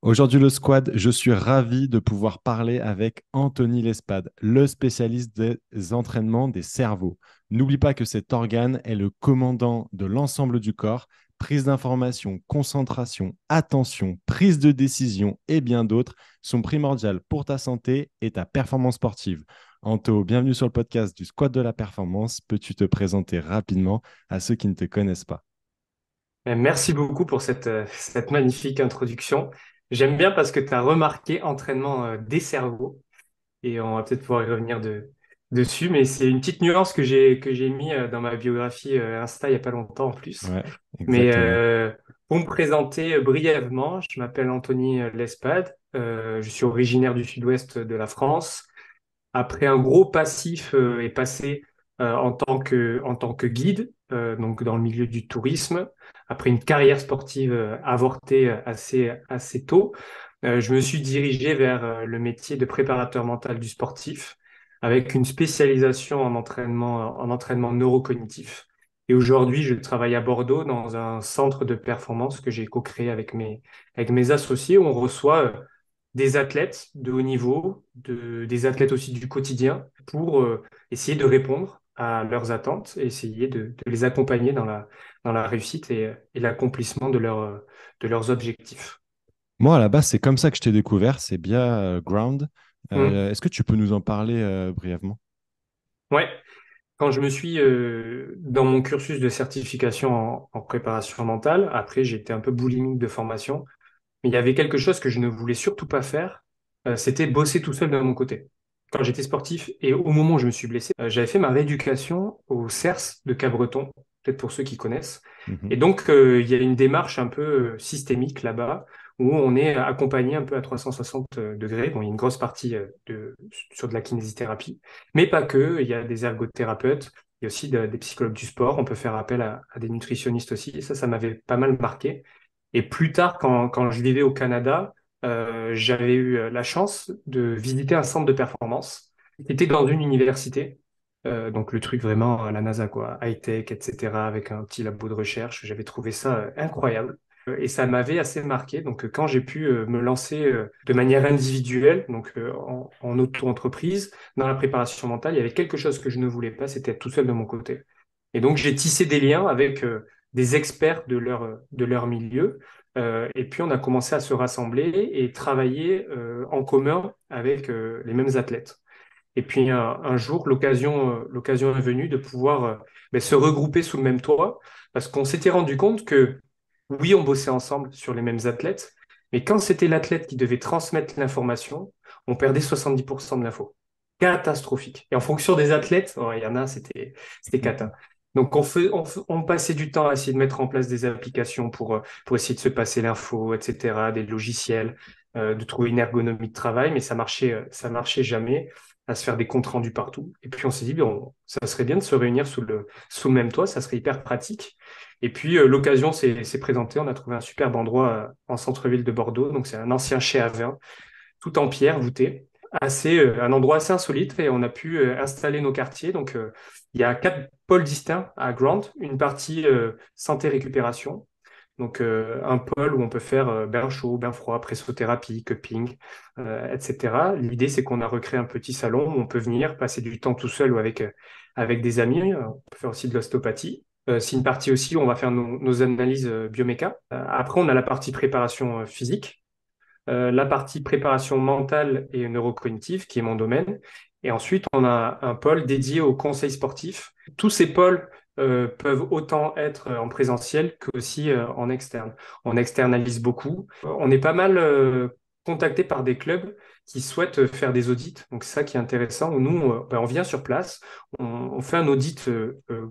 Aujourd'hui, le squad, je suis ravi de pouvoir parler avec Anthony Lespade, le spécialiste des entraînements des cerveaux. N'oublie pas que cet organe est le commandant de l'ensemble du corps. Prise d'information, concentration, attention, prise de décision et bien d'autres sont primordiales pour ta santé et ta performance sportive. Anto, bienvenue sur le podcast du Squad de la Performance. Peux-tu te présenter rapidement à ceux qui ne te connaissent pas? Merci beaucoup pour cette magnifique introduction. J'aime bien parce que tu as remarqué entraînement des cerveaux et on va peut-être pouvoir y revenir dessus, mais c'est une petite nuance que j'ai mis dans ma biographie Insta il n'y a pas longtemps en plus. Ouais, Mais exactement. pour me présenter brièvement, je m'appelle Anthony Lespade, je suis originaire du sud-ouest de la France. Après un gros passif est passé en tant que guide, donc dans le milieu du tourisme. Après une carrière sportive avortée assez tôt, je me suis dirigé vers le métier de préparateur mental du sportif, avec une spécialisation en entraînement neurocognitif. Et aujourd'hui, je travaille à Bordeaux dans un centre de performance que j'ai co-créé avec mes associés, où on reçoit des athlètes de haut niveau, des athlètes aussi du quotidien, pour essayer de répondre à leurs attentes et essayer de les accompagner dans la réussite et l'accomplissement de leurs objectifs. Moi, à la base, c'est comme ça que je t'ai découvert, c'est via Ground. Hmm. Est-ce que tu peux nous en parler brièvement? Ouais, quand je me suis dans mon cursus de certification en préparation mentale, après j'étais un peu boulimique de formation, mais il y avait quelque chose que je ne voulais surtout pas faire, c'était bosser tout seul de mon côté. Quand j'étais sportif et au moment où je me suis blessé, j'avais fait ma rééducation au CERS de Cabreton, peut-être pour ceux qui connaissent. Mhm. Et donc, il y a une démarche un peu systémique là-bas, où on est accompagné un peu à 360 degrés. Bon, il y a une grosse partie sur de la kinésithérapie, mais pas que. Il y a des ergothérapeutes, il y a aussi des psychologues du sport. On peut faire appel à des nutritionnistes aussi. Et ça m'avait pas mal marqué. Et plus tard, quand je vivais au Canada, j'avais eu la chance de visiter un centre de performance qui était dans une université. Donc le truc vraiment à la NASA, quoi, high-tech, etc., avec un petit labo de recherche. J'avais trouvé ça incroyable. Et ça m'avait assez marqué. Donc quand j'ai pu me lancer de manière individuelle, donc en auto-entreprise, dans la préparation mentale, il y avait quelque chose que je ne voulais pas, c'était être tout seul de mon côté. Et donc j'ai tissé des liens avec des experts de leur milieu. Et puis on a commencé à se rassembler et travailler en commun avec les mêmes athlètes. Et puis un jour, l'occasion est venue de pouvoir ben, se regrouper sous le même toit, parce qu'on s'était rendu compte que oui, on bossait ensemble sur les mêmes athlètes, mais quand c'était l'athlète qui devait transmettre l'information, on perdait 70% de l'info. Catastrophique. Et en fonction des athlètes, oh, il y en a, c'était cata. Donc on passait du temps à essayer de mettre en place des applications pour essayer de se passer l'info, etc., des logiciels, de trouver une ergonomie de travail, mais ça marchait jamais à se faire des comptes rendus partout. Et puis on s'est dit, bon, ça serait bien de se réunir sous le même toit, ça serait hyper pratique. Et puis l'occasion s'est présentée, on a trouvé un superbe endroit en centre-ville de Bordeaux, donc c'est un ancien chai à vin, tout en pierre voûté, un endroit assez insolite, et on a pu installer nos quartiers. Donc il y a 4 pôles distincts à Grant, une partie santé-récupération, donc un pôle où on peut faire bain chaud, bain froid, pressothérapie, cupping, etc. L'idée, c'est qu'on a recréé un petit salon où on peut venir passer du temps tout seul ou avec des amis. On peut faire aussi de l'ostéopathie. C'est une partie aussi où on va faire nos analyses bioméca. Après, on a la partie préparation physique, la partie préparation mentale et neurocognitive, qui est mon domaine. Et ensuite, on a un pôle dédié au conseil sportif. Tous ces pôles peuvent autant être en présentiel qu'aussi en externe. On externalise beaucoup. On est pas mal contacté par des clubs qui souhaitent faire des audits. Donc, c'est ça qui est intéressant. Où nous, ben, on vient sur place, on fait un audit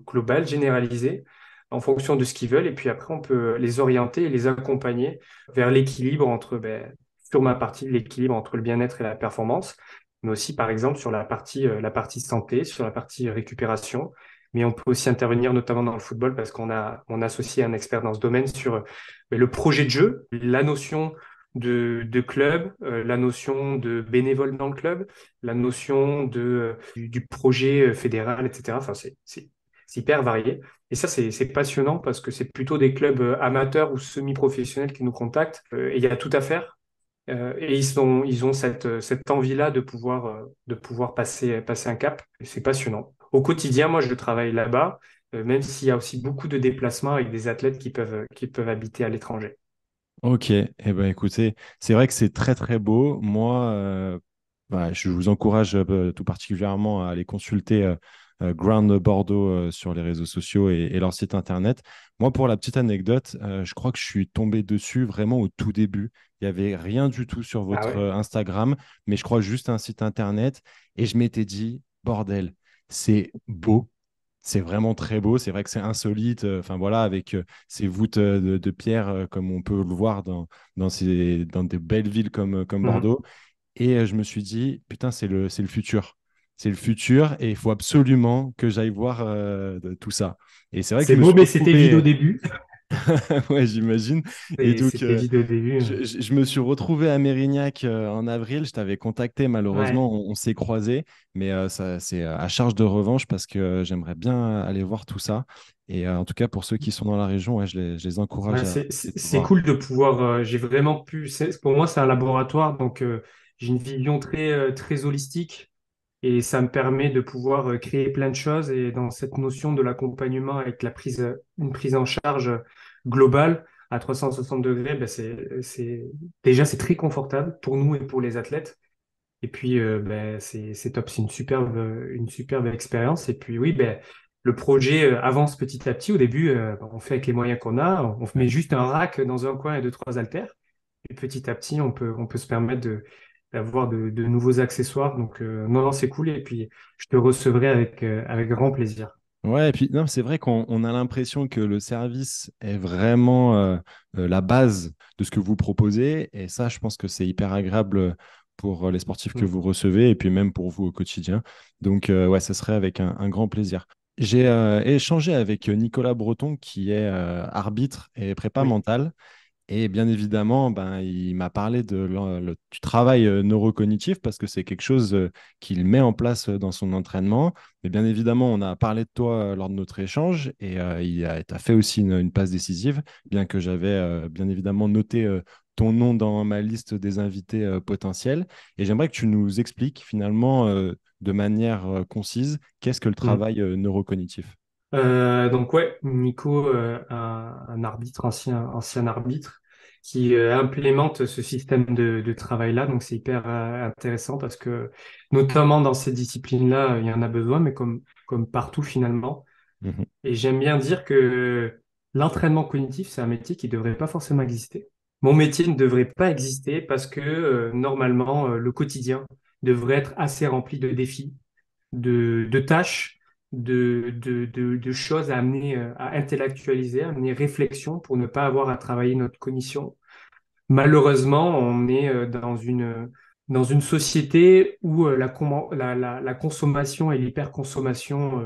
global, généralisé, en fonction de ce qu'ils veulent. Et puis après, on peut les orienter et les accompagner vers l'équilibre entre ben, sur ma partie, l'équilibre entre le bien-être et la performance, mais aussi, par exemple, sur la partie santé, sur la partie récupération. Mais on peut aussi intervenir notamment dans le football parce on a associé un expert dans ce domaine sur le projet de jeu, la notion de club, la notion de bénévole dans le club, la notion du projet fédéral, etc. Enfin, c'est hyper varié. Et ça, c'est passionnant parce que c'est plutôt des clubs amateurs ou semi-professionnels qui nous contactent. Et il y a tout à faire. Et ils ont cette envie-là de pouvoir passer un cap. Et c'est passionnant. Au quotidien, moi, je travaille là-bas, même s'il y a aussi beaucoup de déplacements avec des athlètes qui peuvent habiter à l'étranger. Ok, eh ben écoutez, c'est vrai que c'est très très beau. Moi, je vous encourage tout particulièrement à aller consulter Ground Bordeaux sur les réseaux sociaux et leur site internet. Moi, pour la petite anecdote, je crois que je suis tombé dessus vraiment au tout début. Il n'y avait rien du tout sur Ah votre ouais? Instagram, mais je crois juste un site internet. Et je m'étais dit, bordel, c'est beau. C'est vraiment très beau. C'est vrai que c'est insolite. Enfin voilà, avec ces voûtes de pierre, comme on peut le voir dans des belles villes comme Mhm. Bordeaux. Et je me suis dit, putain, c'est le futur. C'est le futur et il faut absolument que j'aille voir tout ça. Et c'est vrai que C'est je me beau, suis mais c'était vide au retrouvé, début. ouais, j'imagine. Et Et donc, c'était vide au début. je me suis retrouvé à Mérignac en avril. Je t'avais contacté, Ouais. malheureusement, on s'est croisés. Mais ça, c'est à charge de revanche parce que j'aimerais bien aller voir tout ça. Et en tout cas, pour ceux qui sont dans la région, ouais, je les encourage Ouais, à c'est essayer c'est- de c'est voir. cool de pouvoir. J'ai vraiment pu. Pour moi, c'est un laboratoire, donc j'ai une vision très holistique et ça me permet de pouvoir créer plein de choses. Et dans cette notion de l'accompagnement avec une prise en charge globale à 360 degrés, ben déjà c'est très confortable pour nous et pour les athlètes. Et puis, ben, c'est top, c'est une superbe expérience. Et puis, oui, ben, le projet avance petit à petit. Au début, on fait avec les moyens qu'on a. On met juste un rack dans un coin et deux, trois haltères. Et petit à petit, on peut se permettre d'avoir de nouveaux accessoires. Donc, non, non, c'est cool. Et puis, je te recevrai avec grand plaisir. Ouais, et puis non, c'est vrai qu'on a l'impression que le service est vraiment la base de ce que vous proposez. Et ça, je pense que c'est hyper agréable pour les sportifs que Mm. vous recevez et puis même pour vous au quotidien. Donc, ouais, ce serait avec un grand plaisir. J'ai échangé avec Nicolas Breton, qui est arbitre et prépa Oui. mental. Et bien évidemment, ben, il m'a parlé du travail neurocognitif parce que c'est quelque chose qu'il met en place dans son entraînement. Mais bien évidemment, on a parlé de toi lors de notre échange et t'as fait aussi une passe décisive, bien que j'avais bien évidemment noté ton nom dans ma liste des invités potentiels. Et j'aimerais que tu nous expliques finalement de manière concise qu'est-ce que le Mm. travail neurocognitif. Donc ouais, Nico, un arbitre, ancien arbitre, qui implémente ce système de travail-là. Donc c'est hyper intéressant parce que notamment dans ces disciplines-là, il y en a besoin, mais comme partout finalement. Mhm. Et j'aime bien dire que l'entraînement cognitif, c'est un métier qui ne devrait pas forcément exister. Mon métier ne devrait pas exister parce que normalement, le quotidien devrait être assez rempli de défis de tâches, de choses à amener, à intellectualiser, à amener réflexion pour ne pas avoir à travailler notre cognition. Malheureusement, on est dans une société où la consommation et l'hyperconsommation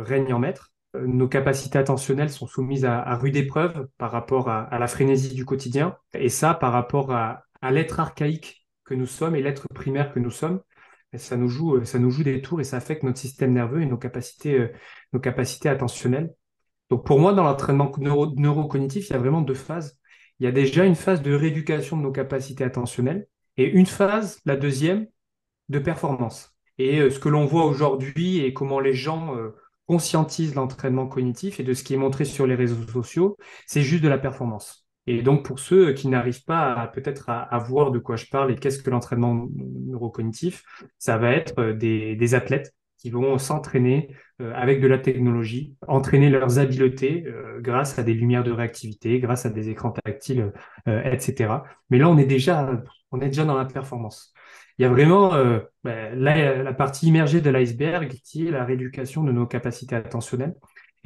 règnent en maître. Nos capacités attentionnelles sont soumises à rude épreuve par rapport à la frénésie du quotidien, et ça par rapport à l'être archaïque que nous sommes et l'être primaire que nous sommes. Et ça nous joue des tours et ça affecte notre système nerveux et nos capacités attentionnelles. Donc pour moi, dans l'entraînement neurocognitif, il y a vraiment deux phases. Il y a déjà une phase de rééducation de nos capacités attentionnelles et une phase, la deuxième, de performance. Et ce que l'on voit aujourd'hui et comment les gens conscientisent l'entraînement cognitif et de ce qui est montré sur les réseaux sociaux, c'est juste de la performance. Et donc pour ceux qui n'arrivent pas peut-être à voir de quoi je parle et qu'est-ce que l'entraînement neurocognitif, ça va être des athlètes qui vont s'entraîner avec de la technologie, entraîner leurs habiletés grâce à des lumières de réactivité, grâce à des écrans tactiles, etc. Mais là, on est déjà dans la performance. Il y a vraiment la partie immergée de l'iceberg qui est la rééducation de nos capacités attentionnelles.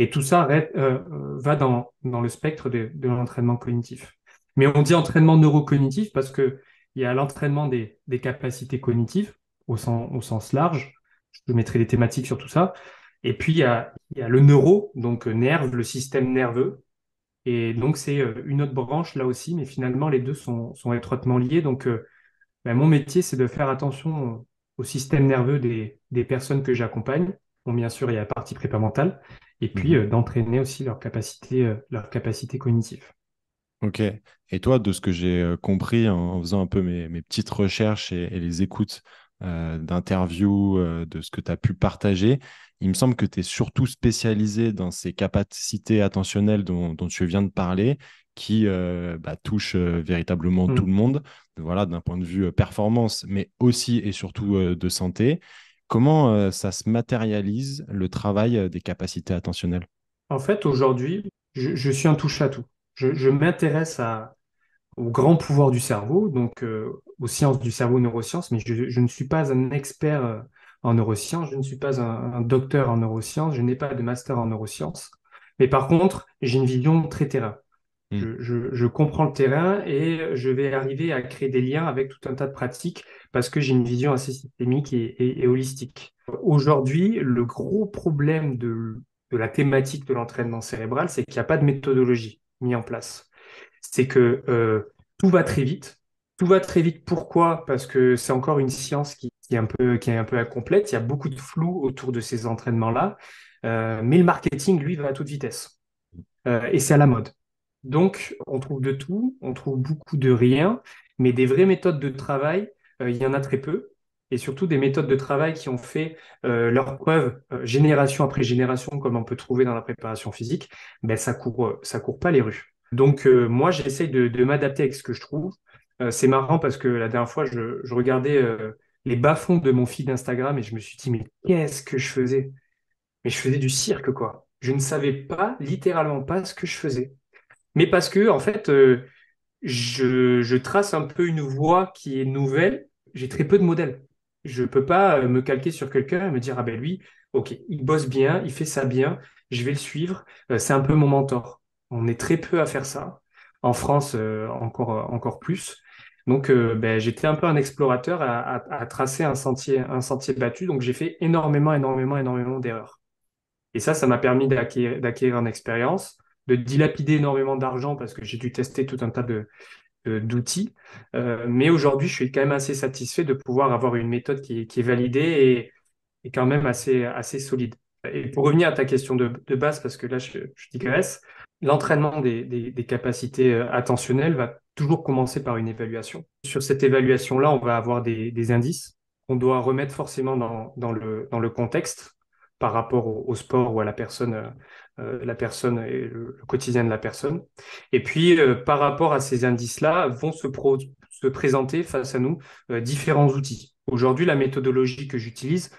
Et tout ça va dans le spectre de l'entraînement cognitif. Mais on dit entraînement neurocognitif parce que il y a l'entraînement des capacités cognitives au sens large. Je mettrai des thématiques sur tout ça. Et puis il y a le neuro, donc nerve, le système nerveux. Et donc c'est une autre branche là aussi, mais finalement les deux sont étroitement liés. Donc ben, mon métier, c'est de faire attention au système nerveux des personnes que j'accompagne. Bon, bien sûr, il y a la partie prépa mentale, et puis Mhm. d'entraîner aussi leur capacité cognitive. Ok. Et toi, de ce que j'ai compris en faisant un peu mes petites recherches et les écoutes d'interviews, de ce que tu as pu partager, il me semble que tu es surtout spécialisé dans ces capacités attentionnelles dont tu viens de parler, qui touchent véritablement tout Hmm. le monde, voilà, d'un point de vue performance, mais aussi et surtout de santé. Comment ça se matérialise le travail des capacités attentionnelles? En fait, aujourd'hui, je suis un touche-à-tout. Je m'intéresse au grand pouvoir du cerveau, donc aux sciences du cerveau, neurosciences, mais je ne suis pas un expert en neurosciences, je ne suis pas un docteur en neurosciences, je n'ai pas de master en neurosciences. Mais par contre, j'ai une vision très terrain. Hmm. Je comprends le terrain et je vais arriver à créer des liens avec tout un tas de pratiques parce que j'ai une vision assez systémique et holistique. Aujourd'hui, le gros problème de la thématique de l'entraînement cérébral, c'est qu'il n'y a pas de méthodologie mise en place. C'est que tout va très vite. Tout va très vite. Pourquoi? Parce que c'est encore une science qui est un peu incomplète. Il y a beaucoup de flou autour de ces entraînements-là. Mais le marketing, lui, va à toute vitesse. Et c'est à la mode. Donc, on trouve de tout, on trouve beaucoup de rien, mais des vraies méthodes de travail, il y en a très peu. Et surtout des méthodes de travail qui ont fait leurs preuves génération après génération, comme on peut trouver dans la préparation physique, ben, ça court pas les rues. Donc, moi, j'essaye de m'adapter avec ce que je trouve. C'est marrant parce que la dernière fois, je regardais les bas-fonds de mon feed Instagram et je me suis dit, mais qu'est-ce que je faisais? Mais je faisais du cirque, quoi. Je ne savais pas, littéralement pas, ce que je faisais. Mais parce que, en fait, je trace un peu une voie qui est nouvelle. J'ai très peu de modèles. Je peux pas me calquer sur quelqu'un et me dire, ah ben lui, ok, il bosse bien, il fait ça bien, je vais le suivre. C'est un peu mon mentor. On est très peu à faire ça. En France, encore plus. Donc, ben, j'étais un peu un explorateur à tracer un sentier battu. Donc, j'ai fait énormément d'erreurs. Et ça m'a permis d'acquérir une expérience, de dilapider énormément d'argent parce que j'ai dû tester tout un tas d'outils. Mais aujourd'hui, je suis quand même assez satisfait de pouvoir avoir une méthode qui est validée et quand même assez solide. Et pour revenir à ta question de base, parce que là, je digresse, l'entraînement des capacités attentionnelles va toujours commencer par une évaluation. Sur cette évaluation-là, on va avoir des indices qu'on doit remettre forcément dans le contexte par rapport au sport ou à la personne et le quotidien de la personne. Et puis, par rapport à ces indices-là, vont se présenter face à nous différents outils. Aujourd'hui, la méthodologie que j'utilise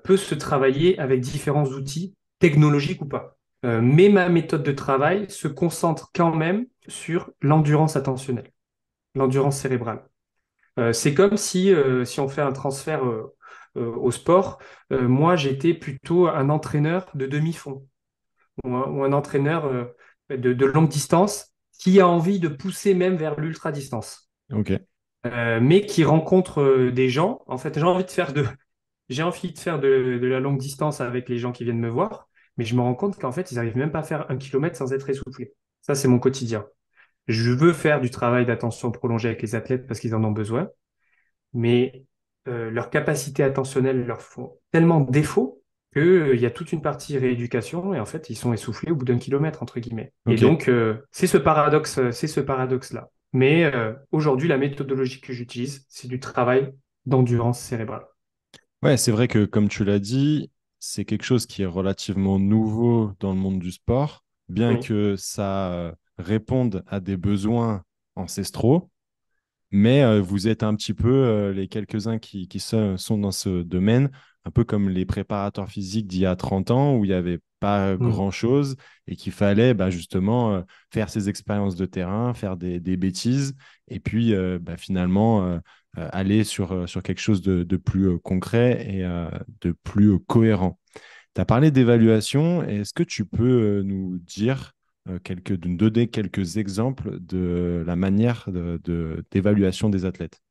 peut se travailler avec différents outils, technologiques ou pas. Mais ma méthode de travail se concentre quand même sur l'endurance attentionnelle, l'endurance cérébrale. C'est comme si on fait un transfert au sport, moi j'étais plutôt un entraîneur de demi-fond ou un entraîneur de longue distance qui a envie de pousser même vers l'ultra-distance. Ok. Mais qui rencontre des gens. En fait, j'ai envie de faire de la longue distance avec les gens qui viennent me voir, mais je me rends compte qu'en fait, ils n'arrivent même pas à faire 1 kilomètre sans être essoufflés. Ça, c'est mon quotidien. Je veux faire du travail d'attention prolongée avec les athlètes parce qu'ils en ont besoin, mais leurs capacités attentionnelles leur font tellement défaut qu'il y a toute une partie rééducation et en fait, ils sont essoufflés au bout d'1 kilomètre, entre guillemets. Et Ok. donc, c'est ce paradoxe-là. Mais aujourd'hui, la méthodologie que j'utilise, c'est du travail d'endurance cérébrale. Ouais, c'est vrai que comme tu l'as dit, c'est quelque chose qui est relativement nouveau dans le monde du sport, bien Oui. que ça réponde à des besoins ancestraux. Mais vous êtes un petit peu les quelques-uns qui sont dans ce domaine, un peu comme les préparateurs physiques d'il y a 30 ans, où il n'y avait pas Mm. grand-chose et qu'il fallait justement faire ses expériences de terrain, faire des bêtises, et puis finalement aller sur quelque chose de plus concret et de plus cohérent. Tu as parlé d'évaluation. Est-ce que tu peux nous dire de nous donner quelques exemples de la manière d'évaluation des athlètes?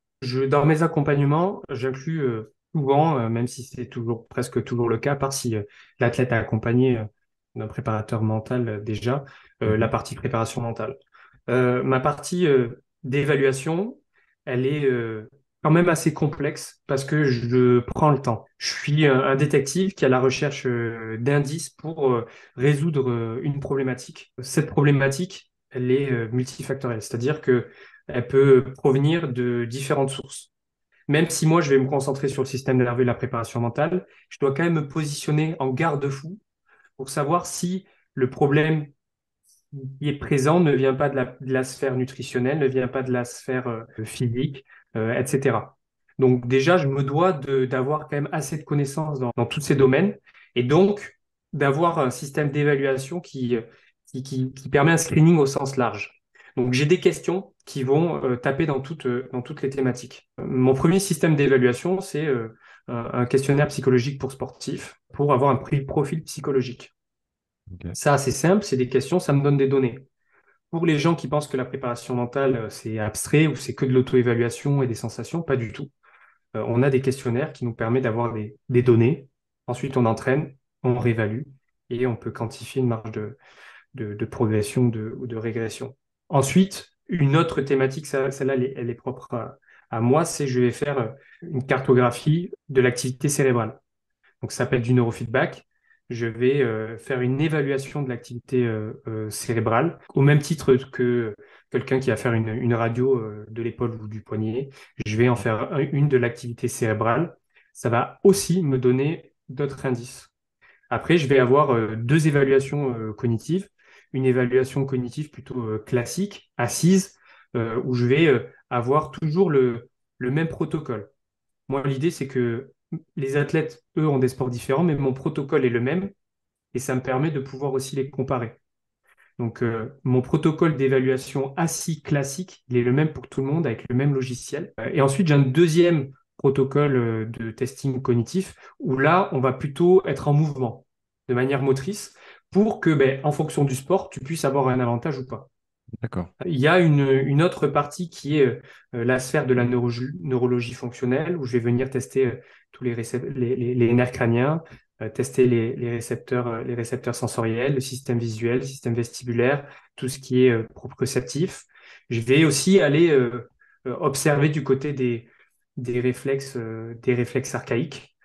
Dans mes accompagnements, j'inclus souvent, même si c'est toujours presque toujours le cas, à part si l'athlète a accompagné d'un préparateur mental déjà, la Mhm. partie préparation mentale. Ma partie d'évaluation, elle est quand même assez complexe parce que je prends le temps. Je suis un détective qui est à la recherche d'indices pour résoudre une problématique. Cette problématique, elle est multifactorielle, c'est-à-dire que elle peut provenir de différentes sources. Même si moi, je vais me concentrer sur le système nerveux et la préparation mentale, je dois quand même me positionner en garde-fou pour savoir si le problème qui est présent ne vient pas de la sphère nutritionnelle, ne vient pas de la sphère physique, etc. Donc déjà, je me dois d'avoir quand même assez de connaissances dans tous ces domaines et donc d'avoir un système d'évaluation qui permet un screening au sens large. Donc j'ai des questions qui vont taper dans toutes les thématiques. Mon premier système d'évaluation, c'est un questionnaire psychologique pour sportifs pour avoir un profil psychologique. Ok. Ça, c'est simple, c'est des questions, ça me donne des données. Pour les gens qui pensent que la préparation mentale, c'est abstrait ou c'est que de l'auto-évaluation et des sensations, pas du tout. On a des questionnaires qui nous permettent d'avoir des données. Ensuite, on entraîne, on réévalue et on peut quantifier une marge de progression ou de régression. Ensuite, une autre thématique, celle-là, elle est propre à moi, c'est je vais faire une cartographie de l'activité cérébrale. Donc, ça s'appelle du neurofeedback. Je vais faire une évaluation de l'activité cérébrale, au même titre que quelqu'un qui va faire une radio de l'épaule ou du poignet. Je vais en faire une de l'activité cérébrale. Ça va aussi me donner d'autres indices. Après, je vais avoir deux évaluations cognitives. Une évaluation cognitive plutôt classique, assise, où je vais avoir toujours le même protocole. Moi, l'idée, c'est que les athlètes, eux, ont des sports différents, mais mon protocole est le même et ça me permet de pouvoir aussi les comparer. Donc, mon protocole d'évaluation assis classique, il est le même pour tout le monde avec le même logiciel. Et ensuite, j'ai un deuxième protocole de testing cognitif où là, on va plutôt être en mouvement de manière motrice pour que, ben, en fonction du sport, tu puisses avoir un avantage ou pas. D'accord. Il y a une autre partie qui est la sphère de la neurologie fonctionnelle, où je vais venir tester tous les nerfs crâniens, tester les récepteurs sensoriels, le système visuel, le système vestibulaire, tout ce qui est proprioceptif. Je vais aussi aller observer du côté des réflexes archaïques,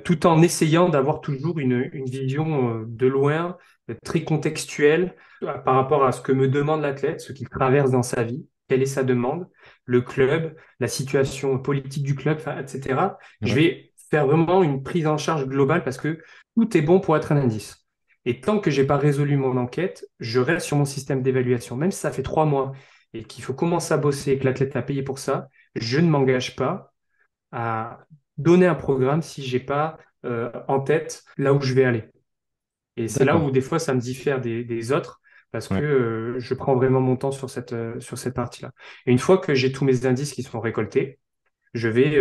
tout en essayant d'avoir toujours une vision de loin, très contextuelle par rapport à ce que me demande l'athlète, ce qu'il traverse dans sa vie, quelle est sa demande, le club, la situation politique du club, enfin, etc. Je Ouais. vais faire vraiment une prise en charge globale parce que tout est bon pour être un indice. Et tant que j'ai pas résolu mon enquête, je reste sur mon système d'évaluation. Même si ça fait 3 mois et qu'il faut commencer à bosser et que l'athlète a payé pour ça, je ne m'engage pas à donner un programme si j'ai pas en tête là où je vais aller. Et c'est là D'accord. où des fois ça me diffère des autres parce que Ouais. je prends vraiment mon temps sur cette partie-là. Et une fois que j'ai tous mes indices qui sont récoltés, je vais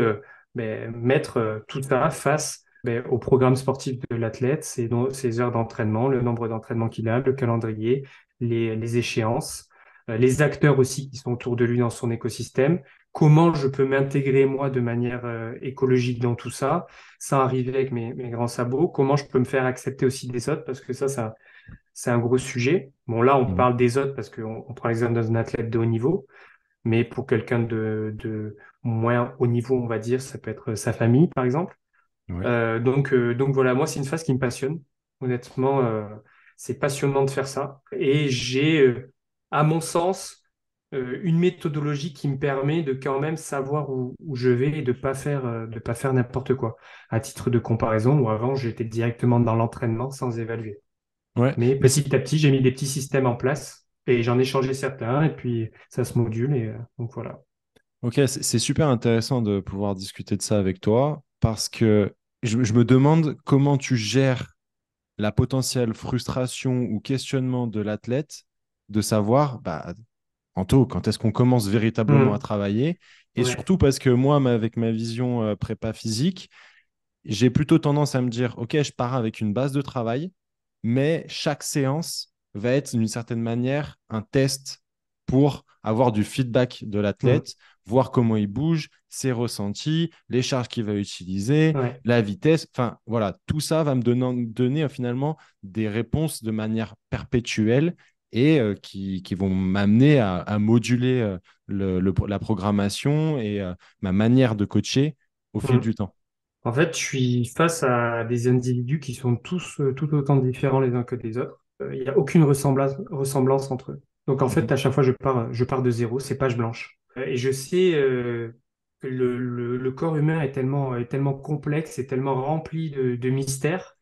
ben, mettre tout ça face ben, au programme sportif de l'athlète, ses heures d'entraînement, le nombre d'entraînements qu'il a, le calendrier, les échéances, les acteurs aussi qui sont autour de lui dans son écosystème, comment je peux m'intégrer moi de manière écologique dans tout ça, sans arriver avec mes grands sabots, comment je peux me faire accepter aussi des autres, parce que ça c'est un gros sujet. Bon, là, on Mhm. parle des autres parce qu'on prend l'exemple d'un athlète de haut niveau, mais pour quelqu'un de moins haut niveau, on va dire, ça peut être sa famille, par exemple. Ouais. Donc voilà, moi, c'est une phase qui me passionne. Honnêtement, c'est passionnant de faire ça. Et j'ai, à mon sens, une méthodologie qui me permet de quand même savoir où je vais et de pas faire n'importe quoi. À titre de comparaison, où avant, j'étais directement dans l'entraînement sans évaluer. Ouais. Mais Mais petit à petit, j'ai mis des petits systèmes en place et j'en ai changé certains et puis ça se module et donc voilà. ok, c'est super intéressant de pouvoir discuter de ça avec toi parce que je me demande comment tu gères la potentielle frustration ou questionnement de l'athlète de savoir, bah, Anto, quand est-ce qu'on commence véritablement à Hmm. travailler? Et Ouais. surtout parce que moi, avec ma vision prépa physique, j'ai plutôt tendance à me dire, OK, je pars avec une base de travail, mais chaque séance va être d'une certaine manière un test pour avoir du feedback de Hmm. l'athlète, voir comment il bouge, ses ressentis, les charges qu'il va utiliser, Ouais. la vitesse. Enfin, voilà, tout ça va me donner finalement des réponses de manière perpétuelle et qui vont m'amener à moduler la programmation et ma manière de coacher au fil Hmm. du temps. En fait, je suis face à des individus qui sont tous tout autant différents les uns que les autres. Il n'y a aucune ressemblance entre eux. Donc en Mhm. fait, à chaque fois, je pars de zéro, c'est page blanche. Et je sais que le corps humain est tellement complexe et tellement rempli de mystères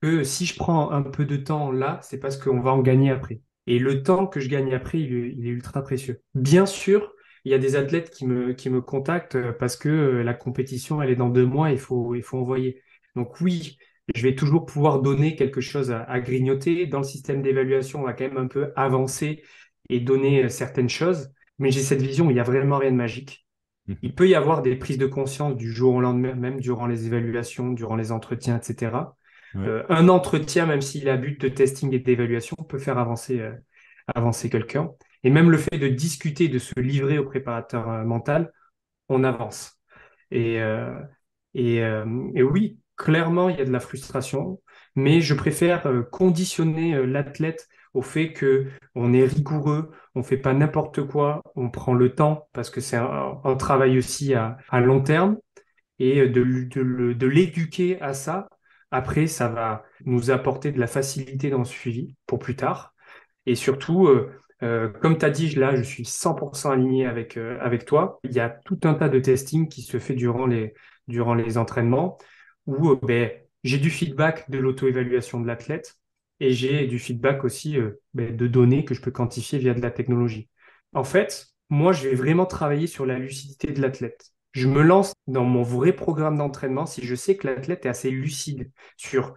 que si je prends un peu de temps là, c'est parce qu'on va en gagner après. Et le temps que je gagne après, il est ultra précieux. Bien sûr, il y a des athlètes qui me contactent parce que la compétition, elle est dans 2 mois, il faut envoyer. Donc oui, je vais toujours pouvoir donner quelque chose à grignoter. Dans le système d'évaluation, on va quand même un peu avancer et donner certaines choses. Mais j'ai cette vision où il n'y a vraiment rien de magique. Mhm. Il peut y avoir des prises de conscience du jour au lendemain, même durant les évaluations, durant les entretiens, etc. Ouais. Un entretien, même s'il a but de testing et d'évaluation, peut faire avancer quelqu'un. Et même le fait de discuter, de se livrer au préparateur mental, on avance. Et, euh, et oui, clairement, il y a de la frustration, mais je préfère conditionner l'athlète au fait que on est rigoureux, on fait pas n'importe quoi, on prend le temps parce que c'est un travail aussi à long terme et de l'éduquer à ça. Après, ça va nous apporter de la facilité dans le suivi pour plus tard. Et surtout, comme tu as dit, là, je suis 100% aligné avec toi. Il y a tout un tas de testing qui se fait durant les entraînements où ben, j'ai du feedback de l'auto-évaluation de l'athlète et j'ai du feedback aussi ben, de données que je peux quantifier via de la technologie. En fait, moi, je vais vraiment travailler sur la lucidité de l'athlète. Je me lance dans mon vrai programme d'entraînement si je sais que l'athlète est assez lucide sur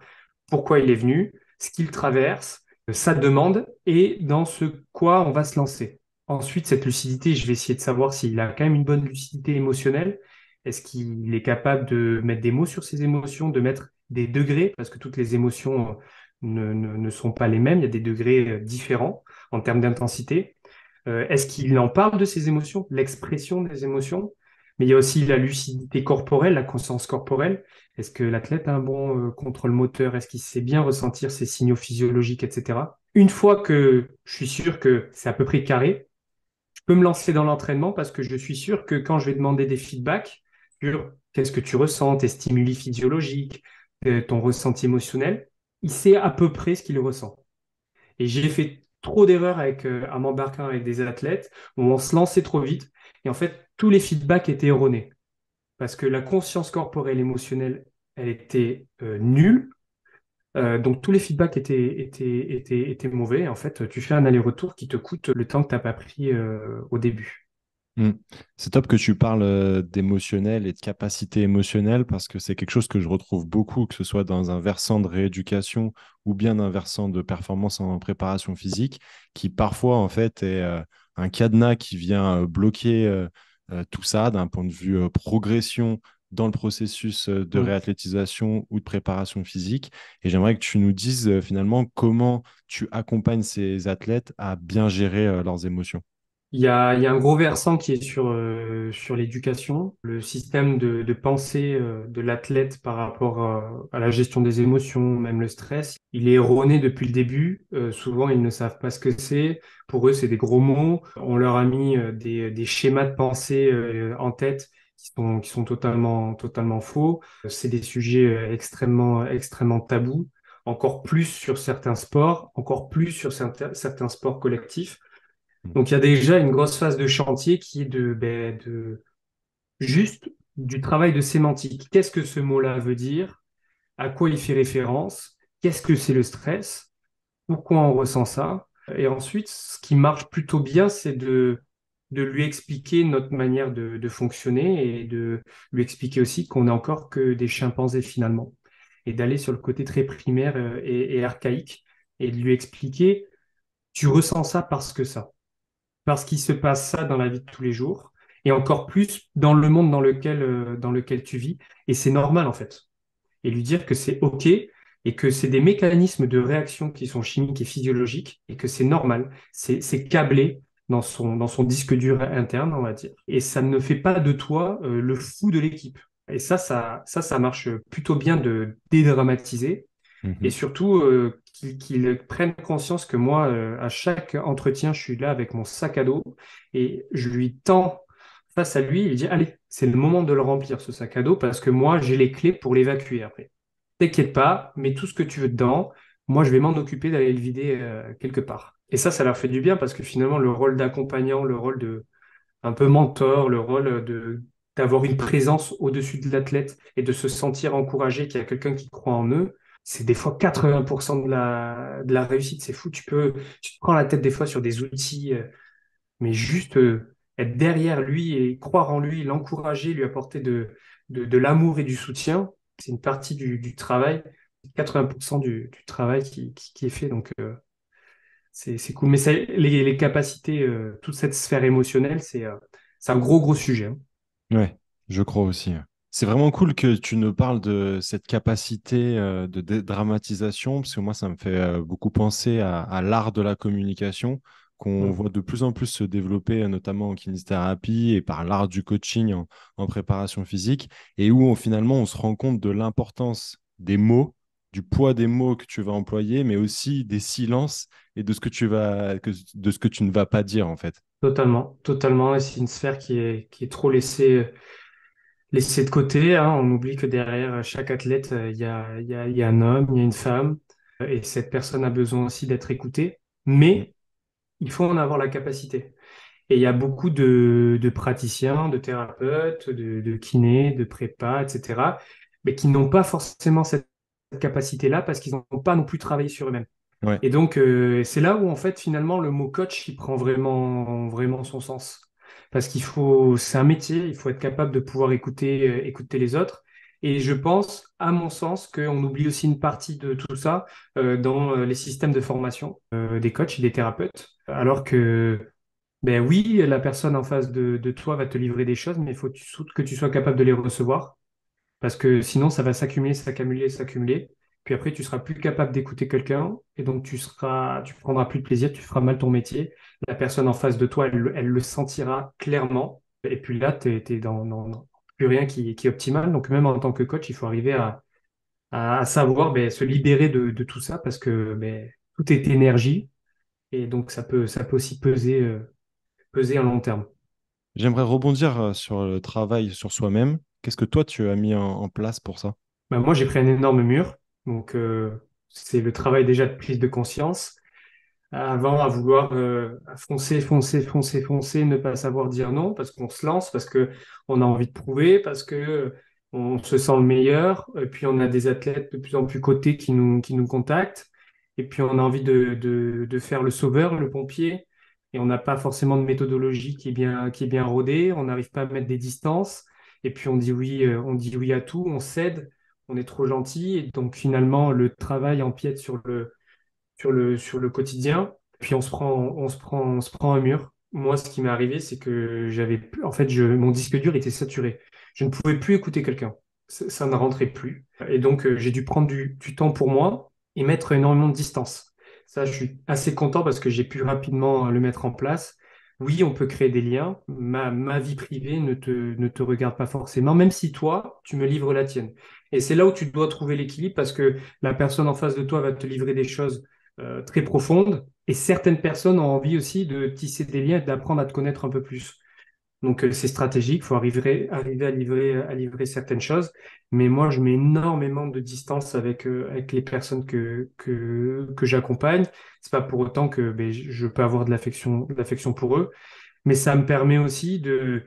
pourquoi il est venu, ce qu'il traverse, sa demande et dans ce quoi on va se lancer. Ensuite, cette lucidité, je vais essayer de savoir s'il a quand même une bonne lucidité émotionnelle. Est-ce qu'il est capable de mettre des mots sur ses émotions, de mettre des degrés, parce que toutes les émotions ne sont pas les mêmes, il y a des degrés différents en termes d'intensité. Est-ce qu'il en parle de ses émotions, l'expression des émotions? Mais il y a aussi la lucidité corporelle, la conscience corporelle. Est-ce que l'athlète a un bon contrôle moteur? Est-ce qu'il sait bien ressentir ses signaux physiologiques, etc. Une fois que je suis sûr que c'est à peu près carré, je peux me lancer dans l'entraînement parce que je suis sûr que quand je vais demander des feedbacks sur qu'est-ce que tu ressens, tes stimuli physiologiques, ton ressenti émotionnel, il sait à peu près ce qu'il ressent. Et j'ai fait trop d'erreurs en m'embarquant avec des athlètes où on se lançait trop vite. Et en fait, tous les feedbacks étaient erronés parce que la conscience corporelle émotionnelle, elle était nulle. Donc tous les feedbacks étaient mauvais. En fait, tu fais un aller-retour qui te coûte le temps que tu n'as pas pris au début. Mm. C'est top que tu parles d'émotionnel et de capacité émotionnelle parce que c'est quelque chose que je retrouve beaucoup, que ce soit dans un versant de rééducation ou bien un versant de performance en préparation physique, qui parfois en fait est un cadenas qui vient bloquer tout ça d'un point de vue progression dans le processus de Mm. réathlétisation ou de préparation physique. Et j'aimerais que tu nous dises finalement comment tu accompagnes ces athlètes à bien gérer leurs émotions. Il y a un gros versant qui est sur l'éducation, le système de pensée de l'athlète par rapport à la gestion des émotions, même le stress. Il est erroné depuis le début. Souvent, ils ne savent pas ce que c'est. Pour eux, c'est des gros mots. On leur a mis des schémas de pensée en tête qui sont totalement faux. C'est des sujets extrêmement tabous, encore plus sur certains sports, encore plus sur certains sports collectifs. Donc il y a déjà une grosse phase de chantier qui est de juste du travail de sémantique. Qu'est-ce que ce mot-là veut dire? À quoi il fait référence? Qu'est-ce que c'est le stress? Pourquoi on ressent ça? Et ensuite, ce qui marche plutôt bien, c'est de lui expliquer notre manière de fonctionner et de lui expliquer aussi qu'on n'est encore que des chimpanzés finalement. Et d'aller sur le côté très primaire et archaïque et de lui expliquer, tu ressens ça parce que ça parce qu'il se passe ça dans la vie de tous les jours, et encore plus dans le monde dans lequel tu vis. Et c'est normal, en fait. Et lui dire que c'est OK et que c'est des mécanismes de réaction qui sont chimiques et physiologiques et que c'est normal. C'est câblé dans son disque dur interne, on va dire. Et ça ne fait pas de toi le fou de l'équipe. Et ça marche plutôt bien de dédramatiser et Mhm. surtout qu'ils prennent conscience que moi, à chaque entretien, je suis là avec mon sac à dos et je lui tends face à lui. Il dit, allez, c'est le moment de le remplir, ce sac à dos, parce que moi, j'ai les clés pour l'évacuer après. T'inquiète pas, mets tout ce que tu veux dedans. Moi, je vais m'en occuper d'aller le vider quelque part. Et ça leur fait du bien parce que finalement, le rôle d'accompagnant, le rôle de un peu mentor, le rôle de d'avoir une présence au-dessus de l'athlète et de se sentir encouragé qu'il y a quelqu'un qui croit en eux, c'est des fois 80% de la réussite. C'est fou. Tu te prends la tête des fois sur des outils, mais juste être derrière lui et croire en lui, l'encourager, lui apporter de l'amour et du soutien, c'est une partie du travail, 80% du travail qui est fait. Donc, c'est cool. Mais les capacités, toute cette sphère émotionnelle, c'est un gros sujet, hein. Ouais, je crois aussi. C'est vraiment cool que tu nous parles de cette capacité de dédramatisation, parce que moi, ça me fait beaucoup penser à l'art de la communication qu'on Mm. voit de plus en plus se développer, notamment en kinésithérapie et par l'art du coaching en préparation physique, et où finalement on se rend compte de l'importance des mots, du poids des mots que tu vas employer, mais aussi des silences et de ce que de ce que tu ne vas pas dire en fait. Totalement, totalement. Et c'est une sphère qui est trop laissée de côté, hein. On oublie que derrière chaque athlète, il y a un homme, il y a une femme, et cette personne a besoin aussi d'être écoutée. Mm. Mais il faut en avoir la capacité. Et il y a beaucoup de praticiens, de thérapeutes, de kinés, de prépa, etc., mais qui n'ont pas forcément cette capacité-là parce qu'ils n'ont pas non plus travaillé sur eux-mêmes. Ouais. Et donc, c'est là où, en fait, finalement, le mot coach, il prend vraiment son sens. Parce c'est un métier, il faut être capable de pouvoir écouter les autres. Et je pense, à mon sens, qu'on oublie aussi une partie de tout ça dans les systèmes de formation des coachs et des thérapeutes. Alors que ben oui, la personne en face de toi va te livrer des choses, mais il faut que tu sois capable de les recevoir, parce que sinon, ça va s'accumuler, s'accumuler, s'accumuler. Puis après, tu seras plus capable d'écouter quelqu'un, et donc tu prendras plus de plaisir, tu feras mal ton métier. La personne en face de toi, elle le sentira clairement. Et puis là, t'es dans plus rien qui est optimal. Donc même en tant que coach, il faut arriver à savoir ben, se libérer de tout ça, parce que ben, tout est énergie, et donc ça peut aussi peser à long terme. J'aimerais rebondir sur le travail sur soi-même. Qu'est-ce que toi, tu as mis en place pour ça? Bah, moi, j'ai pris un énorme mur. Donc, c'est le travail déjà de prise de conscience. Avant, à vouloir à foncer, ne pas savoir dire non, parce qu'on se lance, parce que on a envie de prouver, parce que on se sent le meilleur. Et puis, on a des athlètes de plus en plus cotés qui nous contactent. Et puis, on a envie de faire le sauveur, le pompier. Et on n'a pas forcément de méthodologie qui est bien rodée. On n'arrive pas à mettre des distances. Et puis, on dit oui à tout, on cède, on est trop gentil. Et donc, finalement, le travail empiète sur le quotidien. Puis on se prend un mur. Moi, ce qui m'est arrivé, c'est que en fait, mon disque dur était saturé. Je ne pouvais plus écouter quelqu'un. Ça ne rentrait plus. Et donc, j'ai dû prendre du temps pour moi et mettre énormément de distance. Ça, je suis assez content parce que j'ai pu rapidement le mettre en place. Oui, on peut créer des liens. Ma vie privée ne te regarde pas forcément, même si toi, tu me livres la tienne. Et c'est là où tu dois trouver l'équilibre parce que la personne en face de toi va te livrer des choses très profonde. Et certaines personnes ont envie aussi de tisser des liens et d'apprendre à te connaître un peu plus. Donc c'est stratégique, il faut arriver à livrer certaines choses. Mais moi, je mets énormément de distance avec les personnes que j'accompagne. C'est pas pour autant que ben, je peux avoir de l'affection pour eux, mais ça me permet aussi de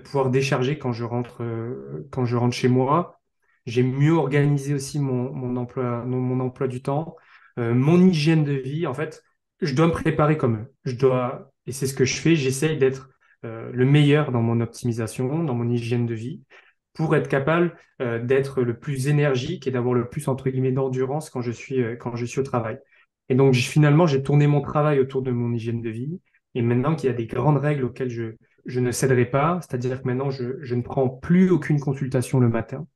pouvoir décharger quand je rentre chez moi. J'ai mieux organisé aussi mon emploi du temps, mon hygiène de vie. En fait, je dois me préparer comme eux. Et c'est ce que je fais, j'essaye d'être le meilleur dans mon optimisation, dans mon hygiène de vie, pour être capable d'être le plus énergique et d'avoir le plus, entre guillemets, d'endurance quand je suis au travail. Et donc, finalement, j'ai tourné mon travail autour de mon hygiène de vie. Et maintenant qu'il y a des grandes règles auxquelles je ne céderai pas, c'est-à-dire que maintenant, je ne prends plus aucune consultation le matin,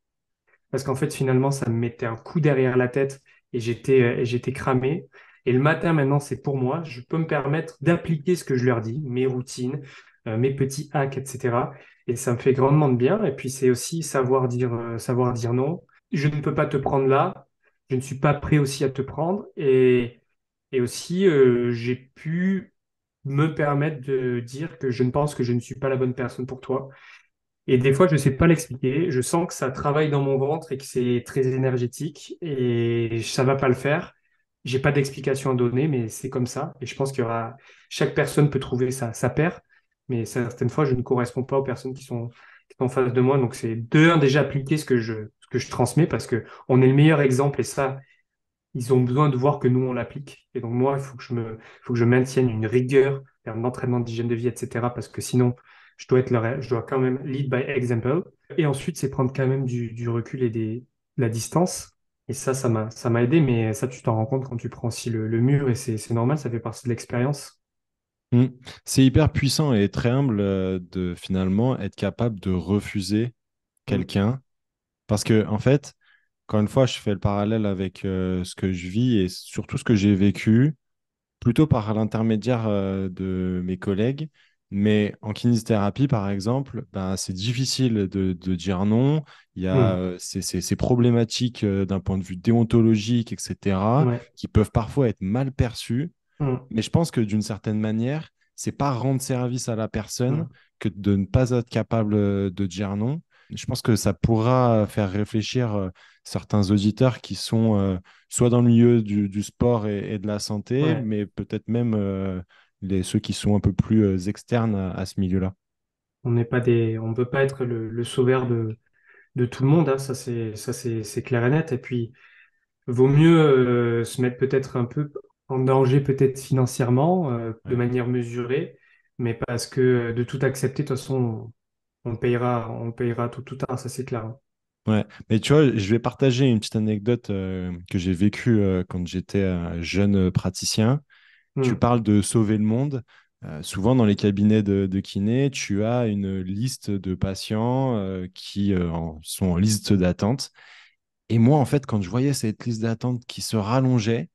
parce qu'en fait, finalement, ça me mettait un coup derrière la tête et j'étais cramé. Et le matin, maintenant, c'est pour moi. Je peux me permettre d'appliquer ce que je leur dis, mes routines, mes petits hacks, etc. Et ça me fait grandement de bien. Et puis, c'est aussi savoir dire non. Je ne peux pas te prendre là. Je ne suis pas prêt aussi à te prendre. Et aussi, j'ai pu me permettre de dire que je ne pense que je ne suis pas la bonne personne pour toi. Et des fois, je ne sais pas l'expliquer. Je sens que ça travaille dans mon ventre et que c'est très énergétique et ça va pas le faire. j'ai pas d'explication à donner, mais c'est comme ça. Et je pense qu'il y aura, chaque personne peut trouver sa paire, mais certaines fois, je ne corresponds pas aux personnes qui sont en face de moi. Donc, c'est de un, déjà appliquer ce que je transmets parce que on est le meilleur exemple et ça, ils ont besoin de voir que nous, on l'applique. Et donc, moi, il faut que je maintienne une rigueur, faire un entraînement d'hygiène de vie, etc. parce que sinon, je dois quand même lead by example. Et ensuite, c'est prendre quand même du recul et de la distance. Et ça m'a aidé, mais ça, tu t'en rends compte quand tu prends aussi le mur et c'est normal, ça fait partie de l'expérience. Mm. C'est hyper puissant et très humble de finalement être capable de refuser Mm, quelqu'un. Parce que, en fait, encore une fois, je fais le parallèle avec ce que je vis et surtout ce que j'ai vécu, plutôt par l'intermédiaire de mes collègues. Mais en kinésithérapie, par exemple, ben, c'est difficile de dire non. Il y a mm, ces problématiques d'un point de vue déontologique, etc., ouais, qui peuvent parfois être mal perçues. mm, Mais je pense que d'une certaine manière, c'est pas rendre service à la personne mm, que de ne pas être capable de dire non. Je pense que ça pourra faire réfléchir certains auditeurs qui sont soit dans le milieu du sport et de la santé, ouais. mais peut-être même ceux qui sont un peu plus externes à ce milieu-là. On peut pas être le sauveur de tout le monde, hein, c'est clair et net. Et puis, vaut mieux se mettre peut-être un peu en danger, peut-être financièrement, de Ouais. manière mesurée, mais parce que de tout accepter, de toute façon, on payera tout tard, ça c'est clair, hein. Ouais, mais tu vois, je vais partager une petite anecdote que j'ai vécue quand j'étais jeune praticien. Tu Hmm, parles de sauver le monde. Souvent, dans les cabinets de kiné, tu as une liste de patients qui sont en liste d'attente. Et moi, en fait, quand je voyais cette liste d'attente qui se rallongeait,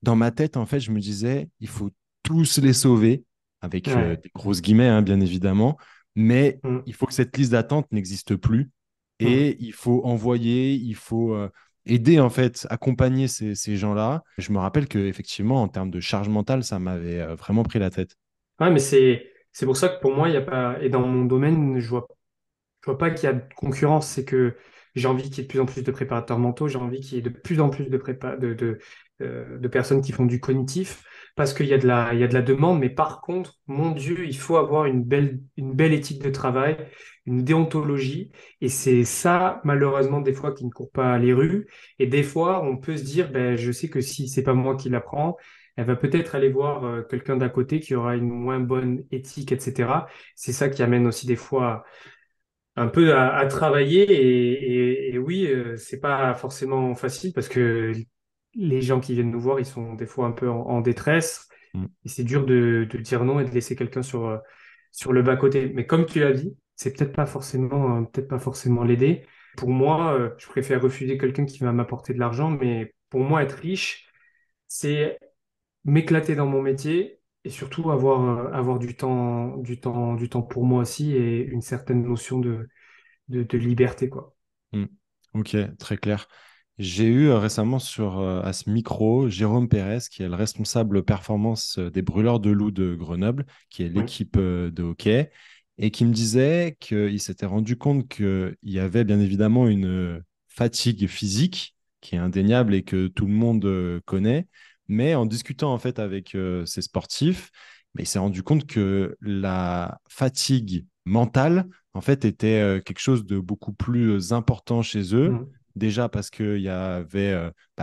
dans ma tête, en fait, je me disais, il faut tous les sauver, avec ouais, des grosses guillemets, hein, bien évidemment, mais hmm, il faut que cette liste d'attente n'existe plus. hmm. Et il faut envoyer, il faut aider, en fait, accompagner ces gens-là. Je me rappelle que effectivement, en termes de charge mentale, ça m'avait vraiment pris la tête. Ouais, mais c'est pour ça que pour moi, il y a pas, et dans mon domaine, je vois pas qu'il y a de concurrence, c'est que j'ai envie qu'il y ait de plus en plus de préparateurs mentaux, j'ai envie qu'il y ait de plus en plus de personnes qui font du cognitif, parce il y a de la demande, mais par contre, mon Dieu, il faut avoir une belle éthique de travail, une déontologie, et c'est ça, malheureusement, des fois, qui ne court pas les rues, et des fois, on peut se dire, ben, je sais que si c'est pas moi qui l'apprends, elle va peut-être aller voir quelqu'un d'à côté qui aura une moins bonne éthique, etc. C'est ça qui amène aussi des fois un peu à travailler et oui, c'est pas forcément facile parce que les gens qui viennent nous voir, ils sont des fois un peu en détresse Mm. et c'est dur de dire non et de laisser quelqu'un sur le bas-côté. Mais comme tu l'as dit, c'est peut-être pas forcément l'aider. Pour moi, je préfère refuser quelqu'un qui va m'apporter de l'argent, mais pour moi, être riche, c'est m'éclater dans mon métier et surtout avoir du temps pour moi aussi et une certaine notion de liberté, quoi. Mm. Ok, très clair. J'ai eu récemment à ce micro Jérôme Pérez, qui est le responsable performance des Brûleurs de Loups de Grenoble, qui est Oui. l'équipe de hockey, et qui me disait qu'il s'était rendu compte qu'il y avait bien évidemment une fatigue physique qui est indéniable et que tout le monde connaît, mais en discutant en fait avec ces sportifs, mais il s'est rendu compte que la fatigue mentale en fait, était quelque chose de beaucoup plus important chez eux. Mm. Déjà parce qu'il y avait,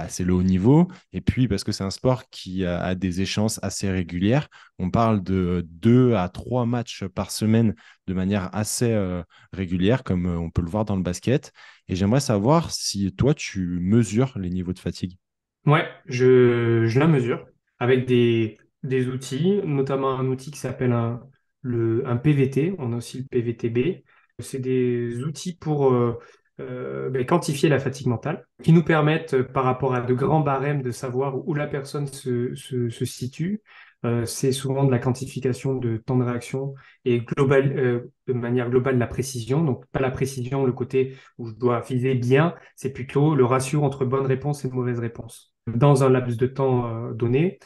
c'est le haut niveau, et puis parce que c'est un sport qui a des échéances assez régulières. On parle de 2 à 3 matchs par semaine de manière assez régulière, comme on peut le voir dans le basket. Et j'aimerais savoir si toi, tu mesures les niveaux de fatigue. Ouais, je la mesure avec des outils, notamment un outil qui s'appelle un PVT. On a aussi le PVTB. C'est des outils pour ben, quantifier la fatigue mentale, qui nous permettent, par rapport à de grands barèmes, de savoir où la personne se situe. C'est souvent de la quantification de temps de réaction et de manière globale la précision. Donc pas la précision, le côté où je dois viser bien, c'est plutôt le ratio entre bonne réponse et mauvaise réponse dans un laps de temps donné.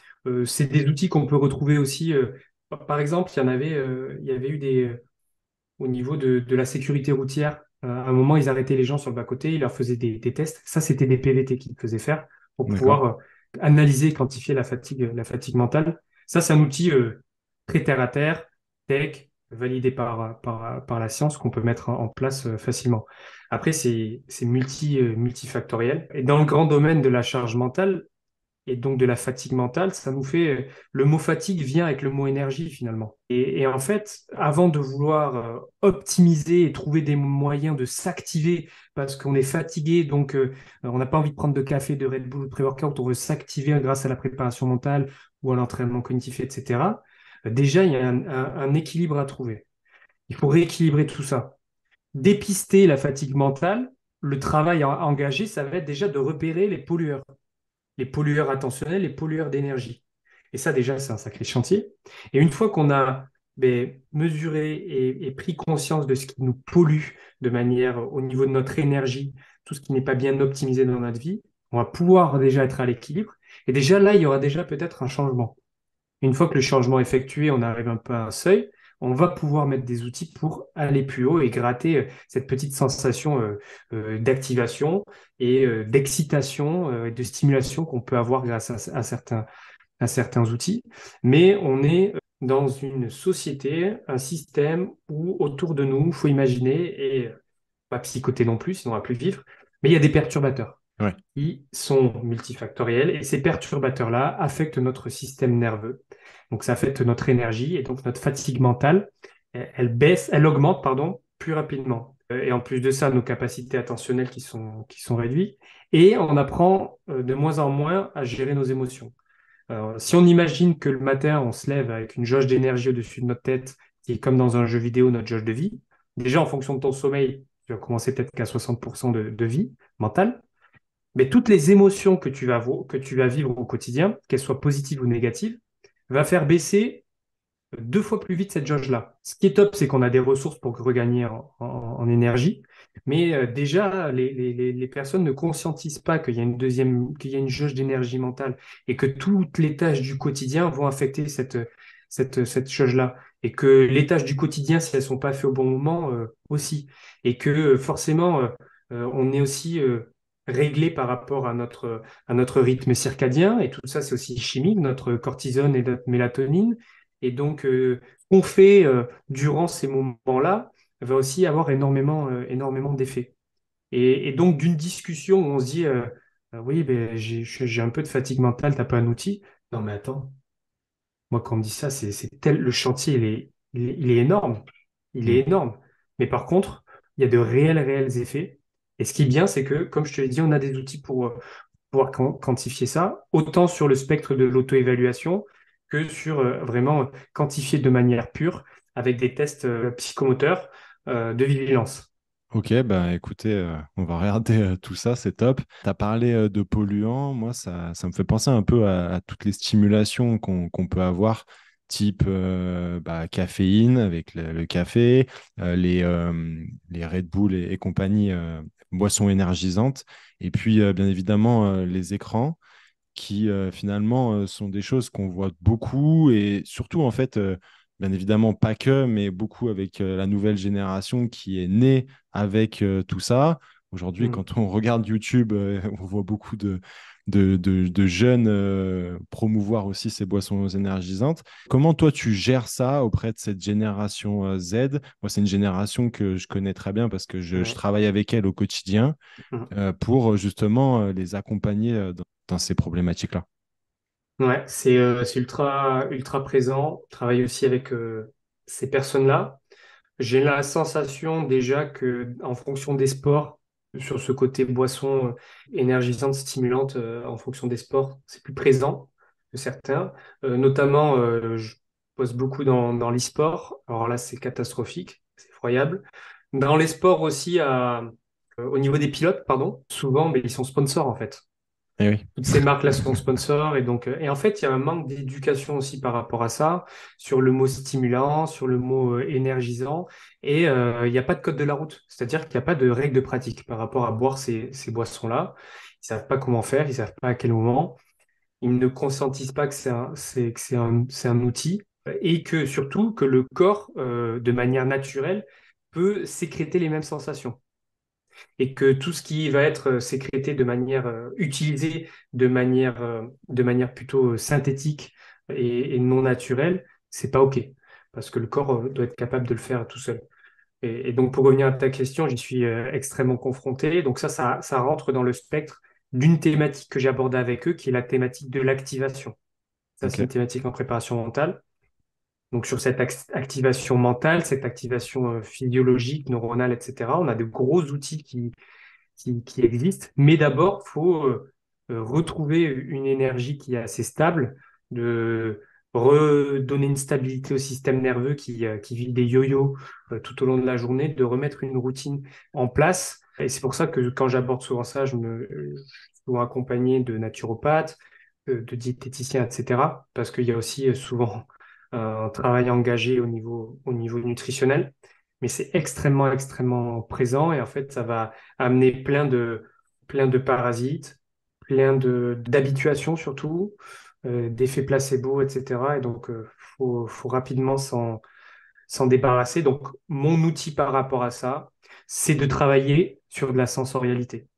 C'est des outils qu'on peut retrouver aussi. Par exemple, il y avait eu au niveau de la sécurité routière. À un moment, ils arrêtaient les gens sur le bas-côté, ils leur faisaient des tests. Ça, c'était des PVT qu'ils faisaient faire pour D'accord? pouvoir analyser, quantifier la fatigue mentale. Ça, c'est un outil très terre à terre, tech, validé par la science qu'on peut mettre en place facilement. Après, c'est multifactoriel. Et dans le grand domaine de la charge mentale, et donc de la fatigue mentale, ça nous fait... Le mot fatigue vient avec le mot énergie finalement. Et en fait, avant de vouloir optimiser et trouver des moyens de s'activer parce qu'on est fatigué, donc on n'a pas envie de prendre de café, de Red Bull ou de pré-workout, on veut s'activer grâce à la préparation mentale ou à l'entraînement cognitif, etc. Déjà, il y a un équilibre à trouver. Il faut rééquilibrer tout ça. Dépister la fatigue mentale, le travail à engager, ça va être déjà de repérer les pollueurs attentionnels, les pollueurs d'énergie. Et ça, déjà, c'est un sacré chantier. Et une fois qu'on a mesuré et pris conscience de ce qui nous pollue de manière au niveau de notre énergie, tout ce qui n'est pas bien optimisé dans notre vie, on va pouvoir déjà être à l'équilibre. Et déjà là, il y aura déjà peut-être un changement. Une fois que le changement est effectué, on arrive un peu à un seuil, on va pouvoir mettre des outils pour aller plus haut et gratter cette petite sensation d'activation et d'excitation et de stimulation qu'on peut avoir grâce à certains outils. Mais on est dans une société, un système où autour de nous, il faut imaginer, et pas psychoter non plus, sinon on ne va plus vivre, mais il y a des perturbateurs Ouais. qui sont multifactoriels et ces perturbateurs-là affectent notre système nerveux. Donc ça affecte notre énergie et donc notre fatigue mentale, elle baisse, elle augmente, pardon, plus rapidement. Et en plus de ça, nos capacités attentionnelles qui sont réduites et on apprend de moins en moins à gérer nos émotions. Alors, si on imagine que le matin, on se lève avec une jauge d'énergie au-dessus de notre tête, qui est comme dans un jeu vidéo, notre jauge de vie, déjà en fonction de ton sommeil, tu vas commencer peut-être qu'à 60% de vie mentale. Mais toutes les émotions que tu vas vivre au quotidien, qu'elles soient positives ou négatives, va faire baisser 2 fois plus vite cette jauge-là. Ce qui est top, c'est qu'on a des ressources pour regagner en énergie. Mais déjà, les personnes ne conscientisent pas qu'il y a qu'il y a une jauge d'énergie mentale et que toutes les tâches du quotidien vont affecter cette jauge-là. Et que les tâches du quotidien, si elles sont pas faites au bon moment, aussi. Et que forcément, on est aussi réglé par rapport à notre rythme circadien. Et tout ça, c'est aussi chimique, notre cortisone et notre mélatonine. Et donc, ce qu'on fait durant ces moments-là va aussi avoir énormément d'effets. Et donc, d'une discussion où on se dit, oui, ben, j'ai un peu de fatigue mentale, t'as pas un outil? Non, mais attends, moi, quand on me dit ça, le chantier, il est énorme. Il est Mm. énorme. Mais par contre, il y a de réels effets. Et ce qui est bien, c'est que, comme je te l'ai dit, on a des outils pour pouvoir quantifier ça, autant sur le spectre de l'auto-évaluation que sur vraiment quantifier de manière pure avec des tests psychomoteurs de vigilance. Ok, bah écoutez, on va regarder tout ça, c'est top. Tu as parlé de polluants, moi ça me fait penser un peu à toutes les stimulations qu'on peut avoir, type bah, caféine avec le café, les Red Bull et compagnie, boissons énergisantes, et puis bien évidemment les écrans qui finalement sont des choses qu'on voit beaucoup et surtout en fait, bien évidemment pas que, mais beaucoup avec la nouvelle génération qui est née avec tout ça. Aujourd'hui, Hmm. quand on regarde YouTube, on voit beaucoup de jeunes promouvoir aussi ces boissons énergisantes. Comment toi tu gères ça auprès de cette génération Z? Moi, c'est une génération que je connais très bien parce que je Ouais. travaille avec elle au quotidien Hmm. pour justement les accompagner dans ces problématiques-là. Ouais, c'est ultra présent. Je travaille aussi avec ces personnes-là. J'ai la sensation déjà que en fonction des sports, sur ce côté boisson énergisante, stimulante, en fonction des sports, c'est plus présent que certains. Notamment, je bosse beaucoup dans l'e-sport. Alors là, c'est catastrophique, c'est effroyable. Dans les sports aussi, au niveau des pilotes, pardon, souvent, mais ils sont sponsors en fait. Eh oui. Toutes ces marques-là sont sponsors et donc et en fait il y a un manque d'éducation aussi par rapport à ça sur le mot stimulant, sur le mot énergisant et il n'y a pas de code de la route, c'est-à-dire qu'il n'y a pas de règle de pratique par rapport à boire ces boissons-là. Ils savent pas comment faire, ils savent pas à quel moment, ils ne consentisent pas que c'est un outil et que surtout que le corps de manière naturelle peut sécréter les mêmes sensations. et que tout ce qui va être sécrété de manière utilisé de manière plutôt synthétique et non naturelle, c'est pas OK, parce que le corps doit être capable de le faire tout seul. Et donc, pour revenir à ta question, j'y suis extrêmement confronté. Donc ça rentre dans le spectre d'une thématique que j'ai abordée avec eux, qui est la thématique de l'activation. Ça, c'est Ok. une thématique en préparation mentale. Donc, sur cette activation mentale, cette activation physiologique, neuronale, etc., on a de gros outils qui existent. Mais d'abord, il faut retrouver une énergie qui est assez stable, de redonner une stabilité au système nerveux qui vit des yo-yo tout au long de la journée, de remettre une routine en place. Et c'est pour ça que quand j'aborde souvent ça, je suis souvent accompagné de naturopathes, de diététiciens, etc. Parce qu'il y a aussi souvent un travail engagé au niveau nutritionnel. Mais c'est extrêmement, extrêmement présent et en fait, ça va amener plein de parasites, d'habituations surtout, d'effets placebo, etc. Et donc, faut rapidement s'en débarrasser. Donc, mon outil par rapport à ça, c'est de travailler sur de la sensorialité,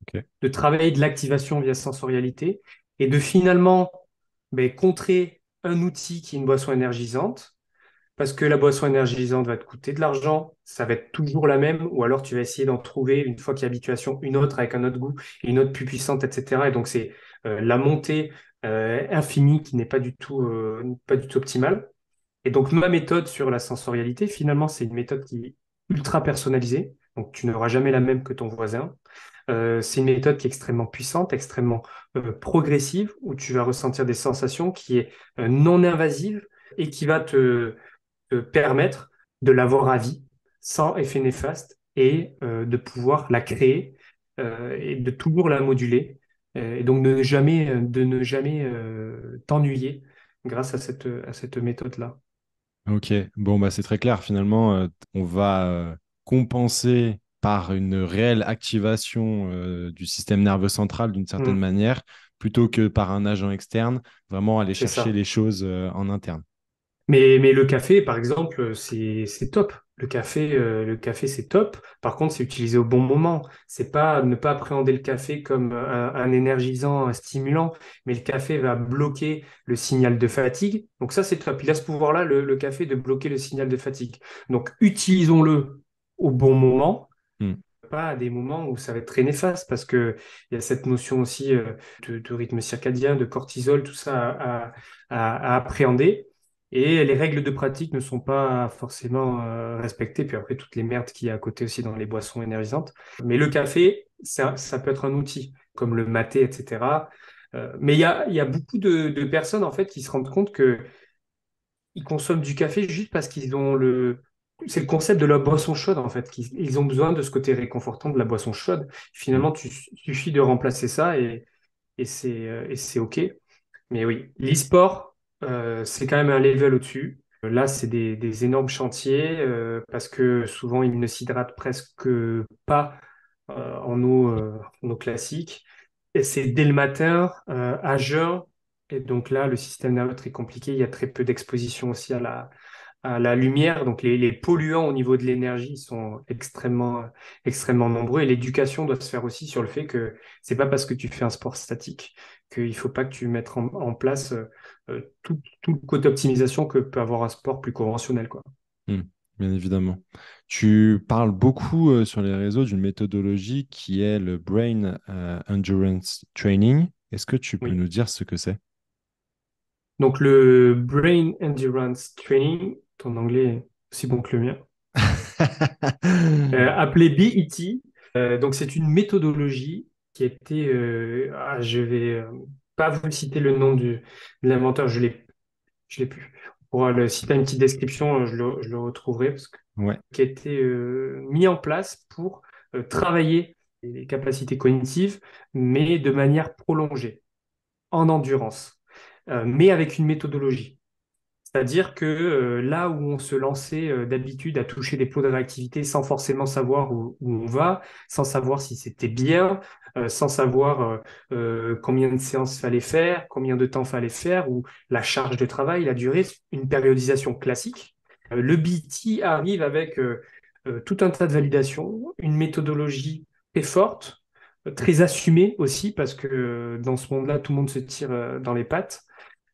Ok. de travailler de l'activation via sensorialité et de finalement contrer un outil qui est une boisson énergisante parce que la boisson énergisante va te coûter de l'argent, ça va être toujours la même, ou alors tu vas essayer d'en trouver, une fois qu'il y a habituation, une autre avec un autre goût, et une autre plus puissante, etc. Et donc c'est la montée infinie qui n'est pas du tout optimale. Et donc ma méthode sur la sensorialité, finalement, c'est une méthode qui est ultra personnalisée, donc tu n'auras jamais la même que ton voisin. C'est une méthode qui est extrêmement puissante, extrêmement progressive, où tu vas ressentir des sensations qui est non invasive et qui va te permettre de l'avoir à vie sans effet néfaste et de pouvoir la créer et de toujours la moduler et donc de ne jamais t'ennuyer grâce à cette méthode-là. Ok, bon, bah, c'est très clair. Finalement, on va compenser par une réelle activation du système nerveux central d'une certaine Mm, manière, plutôt que par un agent externe, vraiment aller c'est chercher ça. les choses en interne. Mais le café, par exemple, c'est top. Le café, c'est top. Par contre, c'est utilisé au bon moment. C'est pas ne pas appréhender le café comme un énergisant, un stimulant, mais le café va bloquer le signal de fatigue. Donc ça, c'est top. Il a ce pouvoir-là, le café, de bloquer le signal de fatigue. Donc utilisons-le au bon moment, Hmm. pas à des moments où ça va être très néfaste, parce que il y a cette notion aussi de rythme circadien, de cortisol, tout ça à appréhender. Et les règles de pratique ne sont pas forcément respectées. Puis après, toutes les merdes qu'il y a à côté aussi dans les boissons énergisantes. Mais le café, ça peut être un outil, comme le maté, etc. Mais il y a beaucoup de personnes, en fait, qui se rendent compte que ils consomment du café juste parce qu'ils ont le... C'est le concept de la boisson chaude, en fait. Ils ont besoin de ce côté réconfortant de la boisson chaude. Hmm. Finalement, suffit de remplacer ça et c'est OK. Mais oui, l'e-sport, c'est quand même un level au-dessus. Là, c'est des énormes chantiers parce que souvent, ils ne s'hydratent presque pas en eau classique. Et c'est dès le matin, à jeun. Et donc là, le système nerveux est très compliqué. Il y a très peu d'exposition aussi à la lumière. Donc les polluants au niveau de l'énergie sont extrêmement nombreux. Et l'éducation doit se faire aussi sur le fait que c'est pas parce que tu fais un sport statique qu'il faut pas que tu mettes en place tout le côté optimisation que peut avoir un sport plus conventionnel, quoi. Hmm. Bien évidemment. Tu parles beaucoup sur les réseaux d'une méthodologie qui est le Brain Endurance Training. Est-ce que tu peux Oui. nous dire ce que c'est? Donc le Brain Endurance Training, ton anglais est aussi bon que le mien, appelé BET. Donc c'est une méthodologie qui a été, je vais pas vous citer le nom de l'inventeur, je l'ai plus. Si tu as une petite description, je le retrouverai parce que Ouais. qui a été mis en place pour travailler les capacités cognitives, mais de manière prolongée, en endurance, mais avec une méthodologie. C'est-à-dire que là où on se lançait d'habitude à toucher des plots de réactivité sans forcément savoir où on va, sans savoir si c'était bien, sans savoir combien de séances fallait faire, combien de temps fallait faire, ou la charge de travail, la durée, une périodisation classique. Le BT arrive avec tout un tas de validations, une méthodologie très forte, très assumée aussi, parce que dans ce monde-là, tout le monde se tire dans les pattes,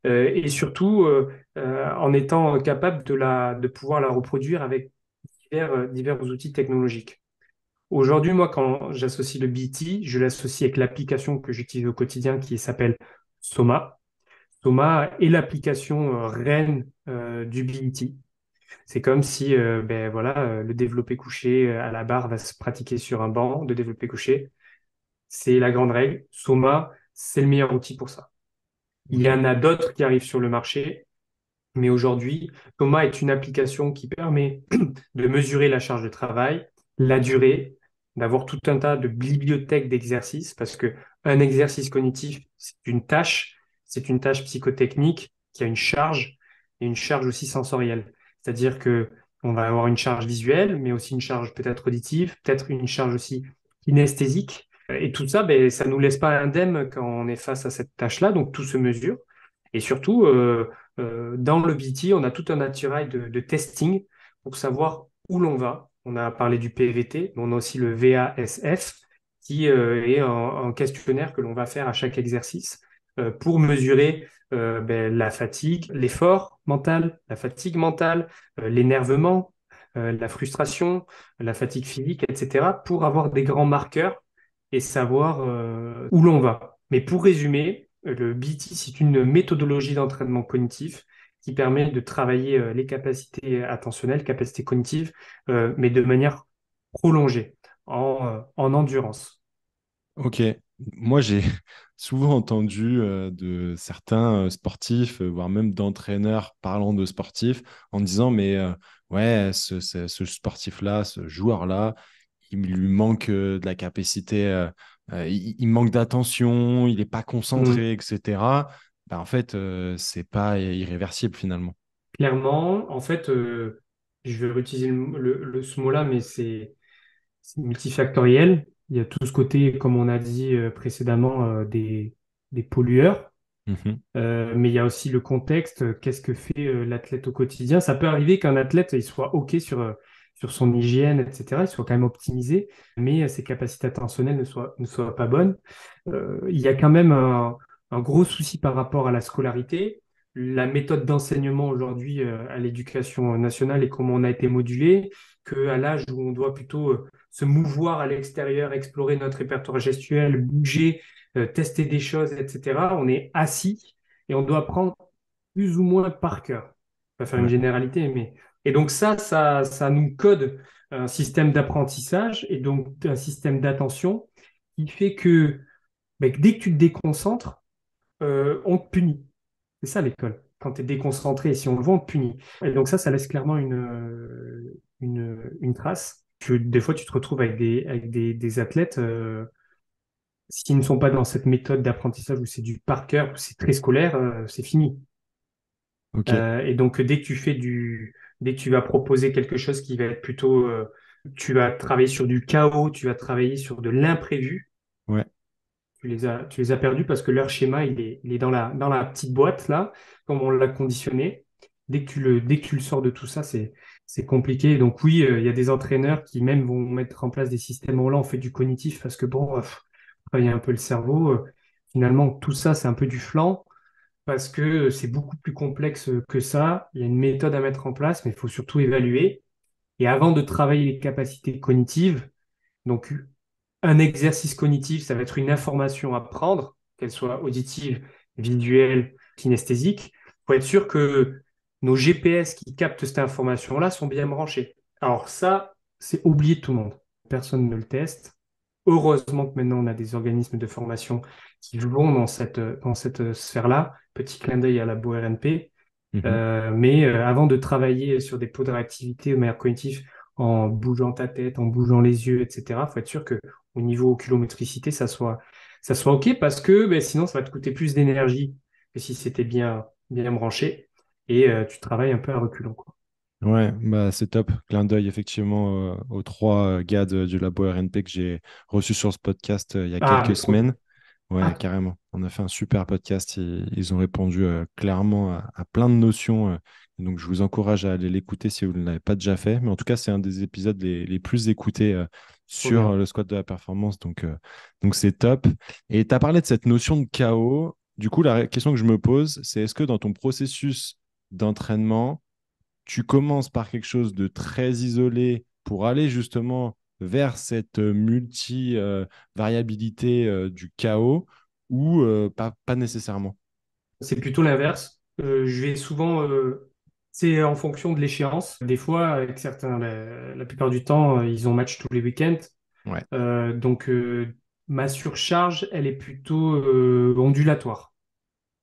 et surtout en étant capable de pouvoir la reproduire avec divers outils technologiques. Aujourd'hui, moi, quand j'associe le BT, je l'associe avec l'application que j'utilise au quotidien qui s'appelle Soma. Soma est l'application reine du BT. C'est comme si ben, voilà, le développé couché à la barre va se pratiquer sur un banc de développé couché. C'est la grande règle. Soma, c'est le meilleur outil pour ça. Il y Ok. en a d'autres qui arrivent sur le marché, mais aujourd'hui, Soma est une application qui permet de mesurer la charge de travail, la durée, d'avoir tout un tas de bibliothèques d'exercices, parce que un exercice cognitif, c'est une tâche psychotechnique qui a une charge et une charge aussi sensorielle. C'est-à-dire que on va avoir une charge visuelle, mais aussi une charge peut-être auditive, peut-être une charge aussi kinesthésique. Et tout ça, ben, ça nous laisse pas indemne quand on est face à cette tâche-là, donc tout se mesure. Et surtout, dans le BT, on a tout un attirail de testing pour savoir où l'on va. On a parlé du PVT, mais on a aussi le VASF, qui est un questionnaire que l'on va faire à chaque exercice pour mesurer ben, la fatigue, l'effort mental, la fatigue mentale, l'énervement, la frustration, la fatigue physique, etc., pour avoir des grands marqueurs et savoir où l'on va. Mais pour résumer, le BT, c'est une méthodologie d'entraînement cognitif qui permet de travailler les capacités attentionnelles, capacités cognitives, mais de manière prolongée, en endurance. Ok. Moi, j'ai souvent entendu de certains sportifs, voire même d'entraîneurs parlant de sportifs, en disant, mais ouais, ce sportif-là, ce joueur-là, il lui manque de la capacité, il manque d'attention, il n'est pas Mm. concentré, etc. Bah, en fait, c'est pas irréversible finalement. Clairement, en fait, je vais réutiliser ce mot-là, mais c'est multifactoriel. Il y a tout ce côté, comme on a dit précédemment, des pollueurs. Mhm. Mais il y a aussi le contexte, qu'est-ce que fait l'athlète au quotidien. Ça peut arriver qu'un athlète il soit OK sur son hygiène, etc., il soit quand même optimisé, mais ses capacités attentionnelles ne soient pas bonnes. Il y a quand même un gros souci par rapport à la scolarité. La méthode d'enseignement aujourd'hui à l'éducation nationale et comment on a été modulé, qu'à l'âge où on doit plutôt se mouvoir à l'extérieur, explorer notre répertoire gestuel, bouger, tester des choses, etc., on est assis et on doit apprendre plus ou moins par cœur. On va faire une Ouais, généralité, mais... Et donc ça nous code un système d'apprentissage et donc un système d'attention qui fait que ben, dès que tu te déconcentres, on te punit. C'est ça l'école. Quand tu es déconcentré, si on le voit, on te punit. Et donc ça laisse clairement une trace. Des fois, tu te retrouves avec des athlètes s'ils ne sont pas dans cette méthode d'apprentissage où c'est du par cœur, où c'est très scolaire, c'est fini. ok, Et donc, dès que tu vas proposer quelque chose qui va être plutôt, tu vas travailler sur du chaos, tu vas travailler sur de l'imprévu, ouais, tu les as perdus parce que leur schéma, il est dans la petite boîte, là, comme on l'a conditionné. Dès que tu le sors de tout ça, c'est compliqué. Donc oui, il y a des entraîneurs qui même vont mettre en place des systèmes où là, on fait du cognitif parce que bon, travailler un peu le cerveau. Finalement, tout ça, c'est un peu du flan parce que c'est beaucoup plus complexe que ça. Il y a une méthode à mettre en place, mais il faut surtout évaluer. Et avant de travailler les capacités cognitives, donc un exercice cognitif, ça va être une information à prendre, qu'elle soit auditive, visuelle, kinesthésique. Il faut être sûr que nos GPS qui captent cette information-là sont bien branchés. Alors ça, c'est oublié de tout le monde. Personne ne le teste. Heureusement que maintenant, on a des organismes de formation qui vont dans cette sphère-là. Petit clin d'œil à la RNP. mhm, Mais avant de travailler sur des pots de réactivité de manière cognitive, en bougeant ta tête, en bougeant les yeux, etc., il faut être sûr que au niveau kilométricité, ça soit OK parce que ben, sinon, ça va te coûter plus d'énergie que si c'était bien branché et tu travailles un peu à reculons, quoi. ouais, bah c'est top. Clin d'œil effectivement aux trois gars du labo RNP que j'ai reçus sur ce podcast il y a Ah, quelques mais semaines. Ouais, Ah, carrément. On a fait un super podcast. Ils ont répondu clairement à plein de notions. Donc, je vous encourage à aller l'écouter si vous ne l'avez pas déjà fait. Mais en tout cas, c'est un des épisodes les plus écoutés trop sur bien. le squat de la performance. Donc c'est top. Et tu as parlé de cette notion de chaos. Du coup, la question que je me pose, c'est est-ce que dans ton processus d'entraînement, tu commences par quelque chose de très isolé pour aller justement vers cette multi-variabilité du chaos ou pas nécessairement? C'est plutôt l'inverse. Je vais souvent, c'est en fonction de l'échéance. Des fois, avec certains, la plupart du temps, ils ont match tous les week-ends. Ouais, Donc, ma surcharge, elle est plutôt ondulatoire.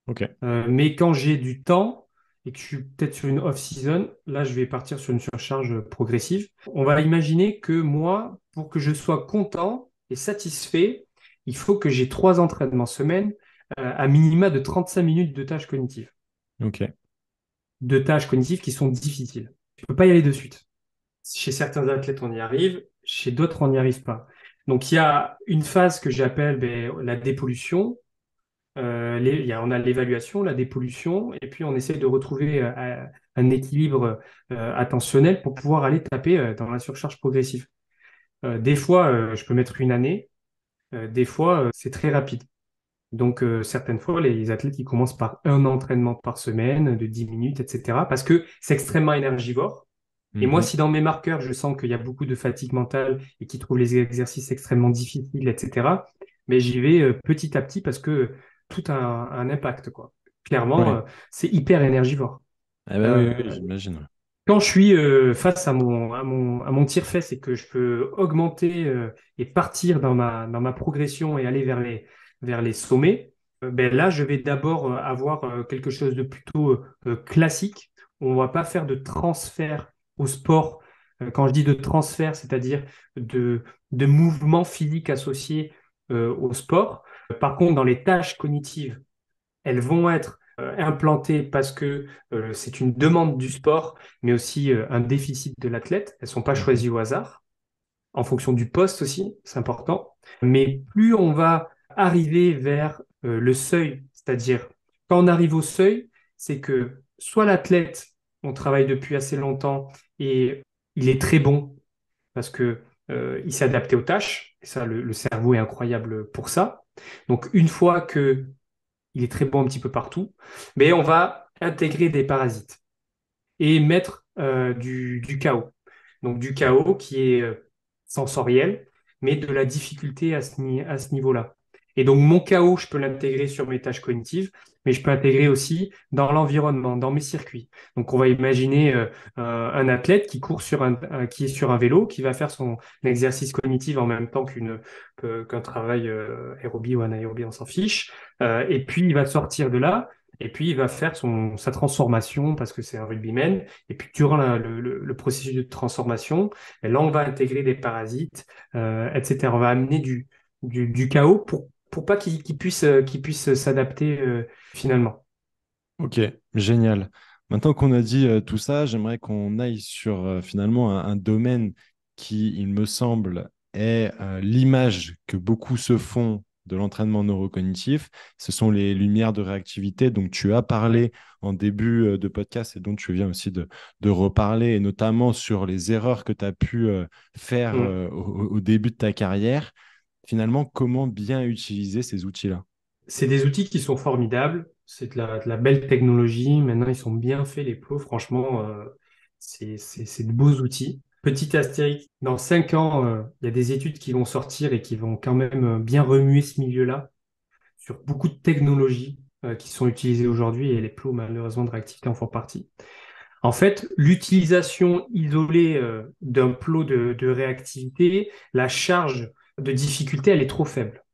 ok. Mais quand j'ai du temps et que je suis peut-être sur une off-season, là, je vais partir sur une surcharge progressive. On va imaginer que moi, pour que je sois content et satisfait, il faut que j'ai 3 entraînements semaine, à minima de 35 minutes de tâches cognitives. Ok. De tâches cognitives qui sont difficiles. Je ne peux pas y aller de suite. Chez certains athlètes, on y arrive, chez d'autres, on n'y arrive pas. Donc, il y a une phase que j'appelle la dépollution. On a l'évaluation, la dépollution, et puis on essaie de retrouver un équilibre attentionnel pour pouvoir aller taper dans la surcharge progressive. Des fois, je peux mettre une année, des fois, c'est très rapide. Donc, certaines fois, les athlètes, ils commencent par un entraînement par semaine de 10 minutes, etc. Parce que c'est extrêmement énergivore. Et moi, Mhm. si dans mes marqueurs, je sens qu'il y a beaucoup de fatigue mentale et qu'ils trouvent les exercices extrêmement difficiles, etc., mais j'y vais petit à petit parce que tout a un impact, quoi. Clairement, Ouais. c'est hyper énergivore. Ah bah oui, oui, oui, Euh, j'imagine. Quand je suis face à mon tire-fesse et que je peux augmenter et partir dans ma progression et aller vers les sommets, ben là, je vais d'abord avoir quelque chose de plutôt classique. On ne va pas faire de transfert au sport. Quand je dis de transfert, c'est-à-dire de, de mouvements physiques associés au sport. Par contre, dans les tâches cognitives, elles vont être implantées parce que c'est une demande du sport, mais aussi un déficit de l'athlète. Elles ne sont pas Mhm. choisies au hasard, en fonction du poste aussi, c'est important. Mais plus on va arriver vers le seuil, c'est-à-dire quand on arrive au seuil, c'est que soit l'athlète, on travaille depuis assez longtemps et il est très bon parce que il s'est adapté aux tâches, et ça, le cerveau est incroyable pour ça. Donc, une fois que il est très bon un petit peu partout, mais on va intégrer des parasites et mettre du chaos. Donc du chaos qui est sensoriel, mais de la difficulté à ce niveau-là. Et donc mon chaos, je peux l'intégrer sur mes tâches cognitives, mais je peux intégrer aussi dans l'environnement, dans mes circuits. Donc on va imaginer un athlète qui court qui est sur un vélo, qui va faire son exercice cognitif en même temps qu'un travail aérobie ou anaérobie, on s'en fiche. Et puis il va sortir de là. Et puis, il va faire sa transformation parce que c'est un rugbyman. Et puis, durant le processus de transformation, et là, on va intégrer des parasites, etc. On va amener du chaos pour pas qu'il puisse s'adapter finalement. Ok, génial. Maintenant qu'on a dit tout ça, j'aimerais qu'on aille sur finalement un domaine qui, il me semble, est l'image que beaucoup se font de l'entraînement neurocognitif. Ce sont les lumières de réactivité dont tu as Ouais. parlé en début de podcast et dont tu viens aussi de reparler, et notamment sur les erreurs que tu as pu faire Mm. au début de ta carrière. Finalement, comment bien utiliser ces outils-là? C'est des outils qui sont formidables. C'est de la belle technologie. Maintenant, ils sont bien faits, les plots. Franchement, c'est de beaux outils. Petit astérix, dans 5 ans, il y a des études qui vont sortir et qui vont quand même bien remuer ce milieu-là sur beaucoup de technologies qui sont utilisées aujourd'hui et les plots, malheureusement, de réactivité en font partie. En fait, l'utilisation isolée d'un plot de réactivité, la charge de difficulté, elle est trop faible.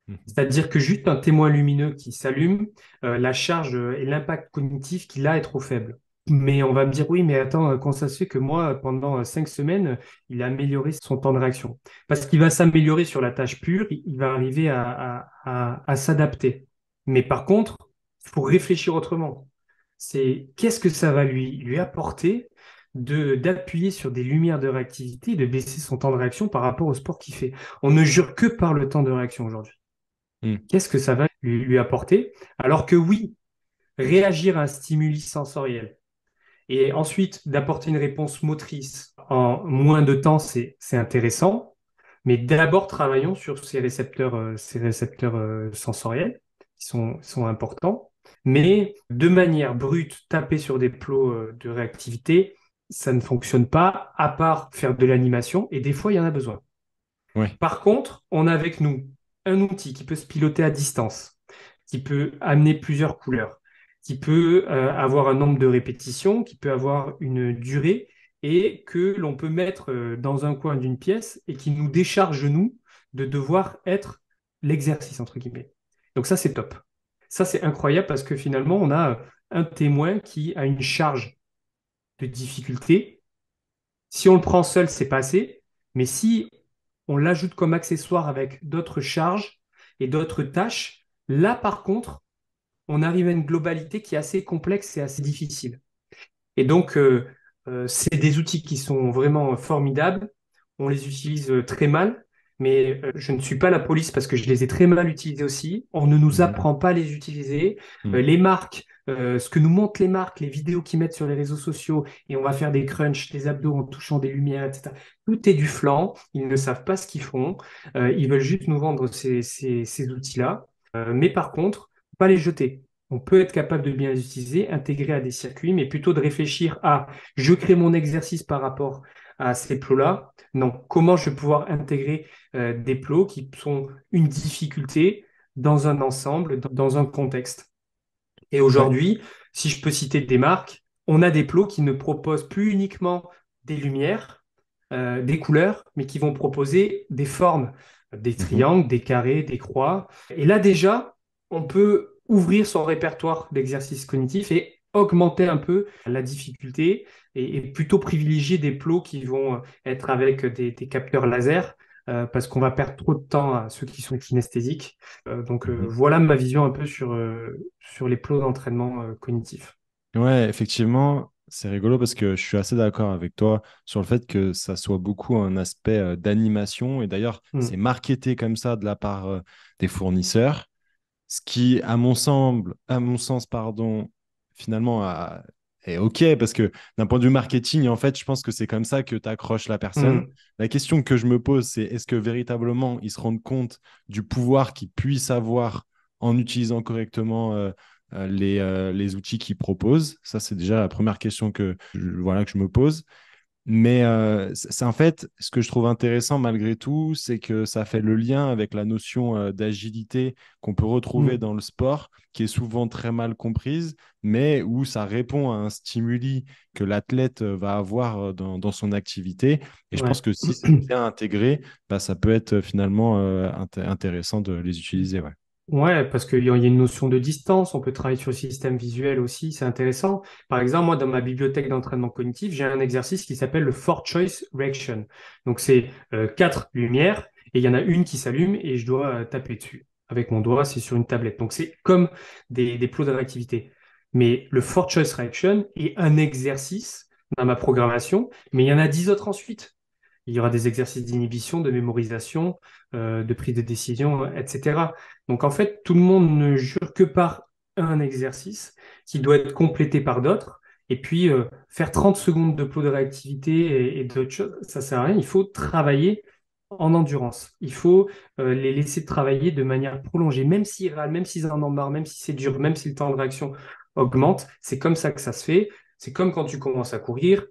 Mhm. C'est-à-dire que juste un témoin lumineux qui s'allume, la charge et l'impact cognitif qu'il a est trop faible. Mais on va me dire, oui, mais attends, comment ça se fait que moi, pendant 5 semaines, il a amélioré son temps de réaction? Parce qu'il va s'améliorer sur la tâche pure, il va arriver à s'adapter. Mais par contre, il faut réfléchir autrement. C'est qu'est-ce que ça va lui apporter d'appuyer sur des lumières de réactivité et de baisser son temps de réaction par rapport au sport qu'il fait. On ne jure que par le temps de réaction aujourd'hui. Mm. Qu'est-ce que ça va lui apporter? Alors que oui, réagir à un stimuli sensoriel et ensuite d'apporter une réponse motrice en moins de temps, c'est intéressant. Mais d'abord, travaillons sur ces récepteurs sensoriels qui sont importants. Mais de manière brute, taper sur des plots de réactivité, ça ne fonctionne pas, à part faire de l'animation, et des fois, il y en a besoin. Ouais. Par contre, on a avec nous un outil qui peut se piloter à distance, qui peut amener plusieurs couleurs, qui peut avoir un nombre de répétitions, qui peut avoir une durée et que l'on peut mettre dans un coin d'une pièce et qui nous décharge, nous, de devoir être l'exercice, entre guillemets. Donc ça, c'est top. Ça, c'est incroyable parce que finalement, on a un témoin qui a une charge de difficulté. Si on le prend seul, c'est pas assez. Mais si on l'ajoute comme accessoire avec d'autres charges et d'autres tâches, là, par contre, on arrive à une globalité qui est assez complexe et assez difficile. Et donc, c'est des outils qui sont vraiment formidables. On les utilise très mal, mais je ne suis pas la police parce que je les ai très mal utilisés aussi. On ne nous Mhm. apprend pas à les utiliser. Mm. Les marques, ce que nous montrent les marques, les vidéos qu'ils mettent sur les réseaux sociaux, et on va faire des crunchs, des abdos en touchant des lumières, etc. Tout est du flan. Ils ne savent pas ce qu'ils font. Ils veulent juste nous vendre ces outils-là. Mais par contre, pas les jeter. On peut être capable de bien les utiliser, intégrer à des circuits, mais plutôt de réfléchir à je crée mon exercice par rapport à ces plots-là. Non, comment je vais pouvoir intégrer des plots qui sont une difficulté dans un ensemble, dans un contexte. Et Ouais. aujourd'hui, si je peux citer des marques, on a des plots qui ne proposent plus uniquement des lumières, des couleurs, mais qui vont proposer des formes, des Mhm. triangles, des carrés, des croix. Et là déjà, on peut ouvrir son répertoire d'exercices cognitifs et augmenter un peu la difficulté et plutôt privilégier des plots qui vont être avec des capteurs laser parce qu'on va perdre trop de temps à ceux qui sont kinesthésiques. Donc, Mhm. voilà ma vision un peu sur les plots d'entraînement cognitif. Ouais, effectivement, c'est rigolo parce que je suis assez d'accord avec toi sur le fait que ça soit beaucoup un aspect d'animation. Et d'ailleurs, c'est Hmm. marketé comme ça de la part des fournisseurs. Ce qui, à mon sens, pardon, finalement, est OK, parce que d'un point de vue marketing, en fait, je pense que c'est comme ça que tu accroches la personne. Hmm. La question que je me pose, c'est est-ce que véritablement ils se rendent compte du pouvoir qu'ils puissent avoir en utilisant correctement les outils qu'ils proposent? Ça, c'est déjà la première question voilà, que je me pose. Mais c'est en fait, ce que je trouve intéressant malgré tout, c'est que ça fait le lien avec la notion d'agilité qu'on peut retrouver Hmm. dans le sport, qui est souvent très mal comprise, mais où ça répond à un stimuli que l'athlète va avoir dans son activité. Et je pense Ouais. que si c'est bien intégré, bah, ça peut être finalement intéressant de les utiliser. Ouais. Ouais, parce qu'il y a une notion de distance, on peut travailler sur le système visuel aussi, c'est intéressant. Par exemple, moi, dans ma bibliothèque d'entraînement cognitif, j'ai un exercice qui s'appelle le Four Choice Reaction. Donc, c'est quatre lumières et il y en a une qui s'allume et je dois taper dessus. Avec mon doigt, c'est sur une tablette. Donc, c'est comme des plots d'activité. Mais le Four Choice Reaction est un exercice dans ma programmation, mais il y en a 10 autres ensuite. Il y aura des exercices d'inhibition, de mémorisation, de prise de décision, etc. Donc en fait, tout le monde ne jure que par un exercice qui doit être complété par d'autres. Et puis, faire 30 secondes de plot de réactivité et d'autres choses, ça sert à rien. Il faut travailler en endurance. Il faut les laisser travailler de manière prolongée, même s'ils râlent, même s'ils en ont marre, même si c'est dur, même si le temps de réaction augmente. C'est comme ça que ça se fait. C'est comme quand tu commences à courir.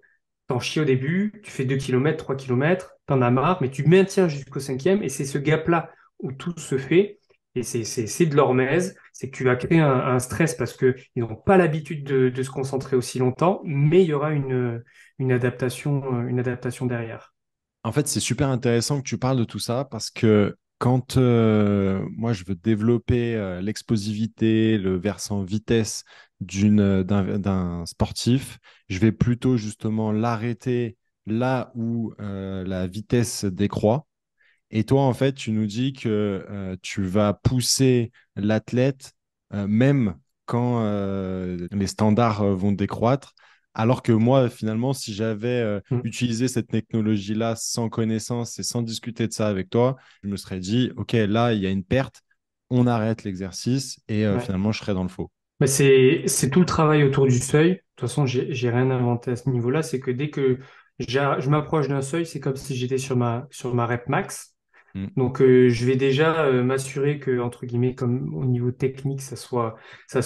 T'en chies au début, tu fais 2 kilomètres, 3 kilomètres, t'en as marre, mais tu maintiens jusqu'au cinquième, et c'est ce gap-là où tout se fait, et c'est de l'hormèse, c'est que tu vas créer un stress parce qu'ils n'ont pas l'habitude de se concentrer aussi longtemps, mais il y aura une adaptation derrière. En fait, c'est super intéressant que tu parles de tout ça parce que quand moi je veux développer l'explosivité, le versant vitesse d'un sportif, je vais plutôt justement l'arrêter là où la vitesse décroît. Et toi, en fait, tu nous dis que tu vas pousser l'athlète même quand les standards vont décroître. Alors que moi, finalement, si j'avais Mm. utilisé cette technologie-là sans connaissance et sans discuter de ça avec toi, je me serais dit, OK, là, il y a une perte. on arrête l'exercice et Ouais. finalement, je serai dans le faux. Mais c'est tout le travail autour du seuil. De toute façon, j'ai rien inventé à ce niveau-là. C'est que dès que je m'approche d'un seuil, c'est comme si j'étais sur ma rep max. Mm. Donc, je vais déjà m'assurer que, entre guillemets, comme au niveau technique, ça soit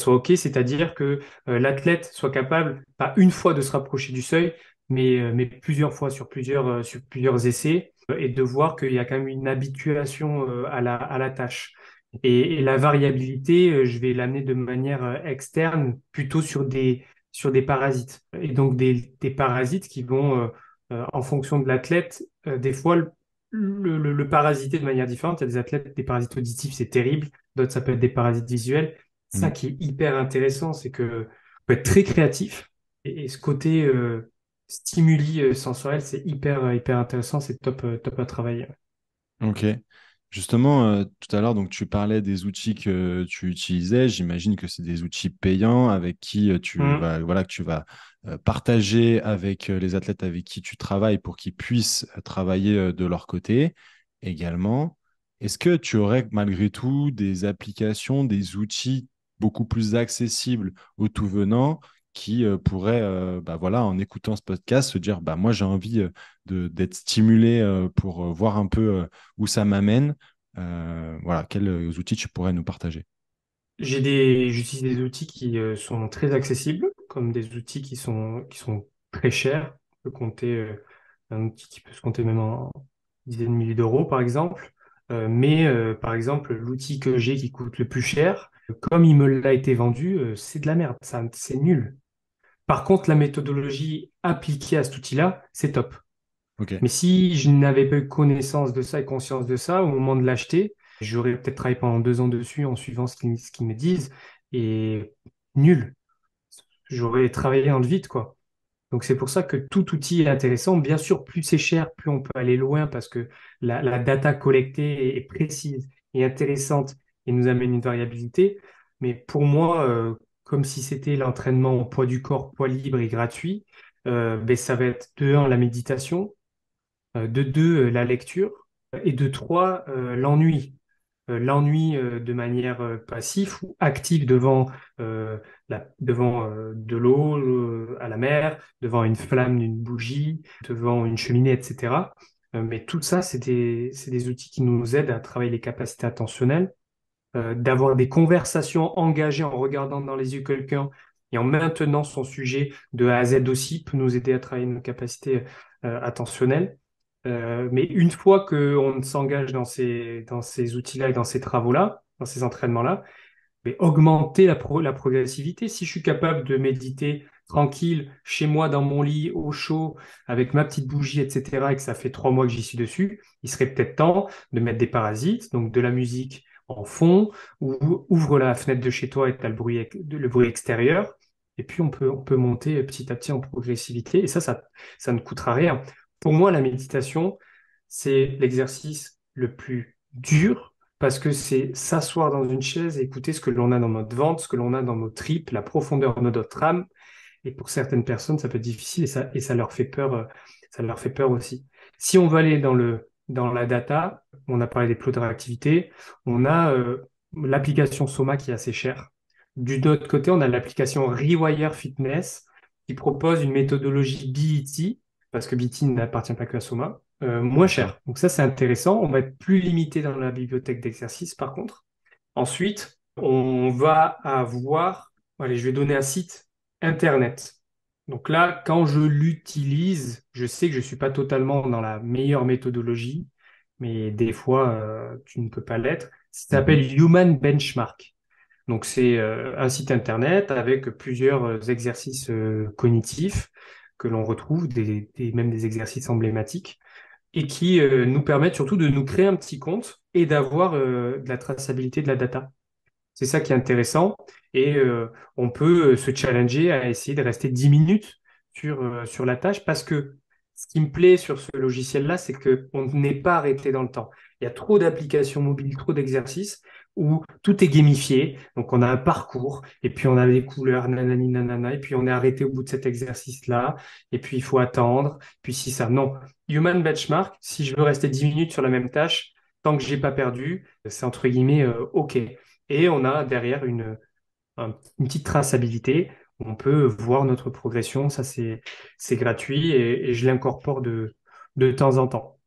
OK. C'est-à-dire que l'athlète soit capable, pas une fois de se rapprocher du seuil, mais plusieurs fois sur plusieurs essais, et de voir qu'il y a quand même une habituation à la tâche. Et la variabilité, je vais l'amener de manière externe, plutôt sur des parasites. Et donc, des parasites qui vont, en fonction de l'athlète, des fois, le parasiter de manière différente. Il y a des athlètes, des parasites auditifs, c'est terrible. D'autres, ça peut être des parasites visuels. Ça Mm. qui est hyper intéressant, c'est que on peut être très créatif. Et ce côté stimuli sensoriel, c'est hyper intéressant. C'est top à travailler. Ok. Justement, tout à l'heure, donc tu parlais des outils que tu utilisais. J'imagine que c'est des outils payants avec qui Hum. voilà, que tu vas partager avec les athlètes avec qui tu travailles pour qu'ils puissent travailler de leur côté également. Est-ce que tu aurais malgré tout des applications, des outils beaucoup plus accessibles aux tout venants qui pourraient, bah voilà, en écoutant ce podcast, se dire, bah moi j'ai envie d'être stimulé pour voir un peu où ça m'amène. Voilà, quels outils tu pourrais nous partager? J'utilise des outils qui sont très accessibles, comme des outils qui sont très chers. On peut compter, un outil qui peut se compter même en dizaines de milliers d'euros, par exemple. Par exemple, l'outil que j'ai qui coûte le plus cher, comme il me l'a été vendu, c'est de la merde. C'est nul. Par contre, la méthodologie appliquée à cet outil-là, c'est top. Ok. Mais si je n'avais pas eu connaissance de ça et conscience de ça au moment de l'acheter, j'aurais peut-être travaillé pendant 2 ans dessus en suivant ce qu'ils me disent et nul. J'aurais travaillé dans le vide, quoi. Donc c'est pour ça que tout outil est intéressant. Bien sûr, plus c'est cher, plus on peut aller loin parce que la data collectée est précise et intéressante et nous amène une variabilité. Mais pour moi, comme si c'était l'entraînement au poids du corps, poids libre et gratuit, ben, ça va être de un, la méditation, de deux, la lecture, et de trois, l'ennui. L'ennui de manière passive ou active devant, devant de l'eau à la mer, devant une flamme d'une bougie, devant une cheminée, etc. Mais tout ça, c'est des outils qui nous aident à travailler les capacités attentionnelles, d'avoir des conversations engagées en regardant dans les yeux quelqu'un et en maintenant son sujet de A à Z aussi peut nous aider à travailler nos capacités attentionnelles. Mais une fois qu'on s'engage dans ces outils-là et dans ces travaux-là, dans ces entraînements-là, mais augmenter la progressivité. Si je suis capable de méditer tranquille chez moi dans mon lit au chaud avec ma petite bougie, etc., et que ça fait 3 mois que j'y suis dessus, il serait peut-être temps de mettre des parasites, donc de la musique en fond, ou ouvre la fenêtre de chez toi et tu as le bruit extérieur. Et puis on peut monter petit à petit en progressivité. Et ça ne coûtera rien. Pour moi, la méditation, c'est l'exercice le plus dur parce que c'est s'asseoir dans une chaise et écouter ce que l'on a dans notre ventre, ce que l'on a dans nos tripes, la profondeur de notre âme. Et pour certaines personnes, ça peut être difficile et ça leur fait peur, ça leur fait peur aussi. Si on va aller dans la data, on a parlé des plots de réactivité, on a l'application Soma qui est assez chère. Du autre côté, on a l'application Rewire Fitness qui propose une méthodologie BET, parce que BET n'appartient pas que à Soma, moins D'accord. cher. Donc ça, c'est intéressant. On va être plus limité dans la bibliothèque d'exercices, par contre. Ensuite, on va avoir, allez, je vais donner un site Internet. Donc là, quand je l'utilise, je sais que je suis pas totalement dans la meilleure méthodologie, mais des fois, tu ne peux pas l'être. Ça Mhm. s'appelle Human Benchmark. Donc c'est un site Internet avec plusieurs exercices cognitifs que l'on retrouve, même des exercices emblématiques et qui nous permettent surtout de nous créer un petit compte et d'avoir de la traçabilité de la data. C'est ça qui est intéressant et on peut se challenger à essayer de rester 10 minutes sur la tâche parce que ce qui me plaît sur ce logiciel-là, c'est qu'on n'est pas arrêté dans le temps. Il y a trop d'applications mobiles, trop d'exercices où tout est gamifié. Donc on a un parcours et puis on a des couleurs, nanani, nanana, et puis on est arrêté au bout de cet exercice-là et puis il faut attendre. Puis si ça, non. Human Benchmark, si je veux rester 10 minutes sur la même tâche, tant que j'ai pas perdu, c'est entre guillemets OK. Et on a derrière une petite traçabilité. On peut voir notre progression. Ça, c'est gratuit et je l'incorpore de temps en temps.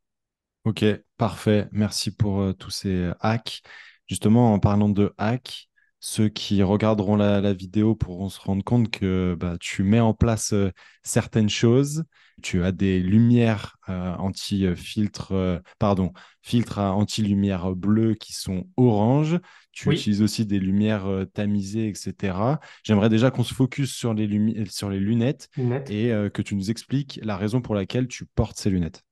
Ok, parfait. Merci pour tous ces hacks. Justement, en parlant de hacks, ceux qui regarderont la vidéo pourront se rendre compte que bah, tu mets en place certaines choses. Tu as des lumières anti-filtre, pardon, filtres à anti-lumière bleue qui sont orange. Tu Oui, utilises aussi des lumières tamisées, etc. J'aimerais déjà qu'on se focus sur sur les lunettes net. et que tu nous expliques la raison pour laquelle tu portes ces lunettes.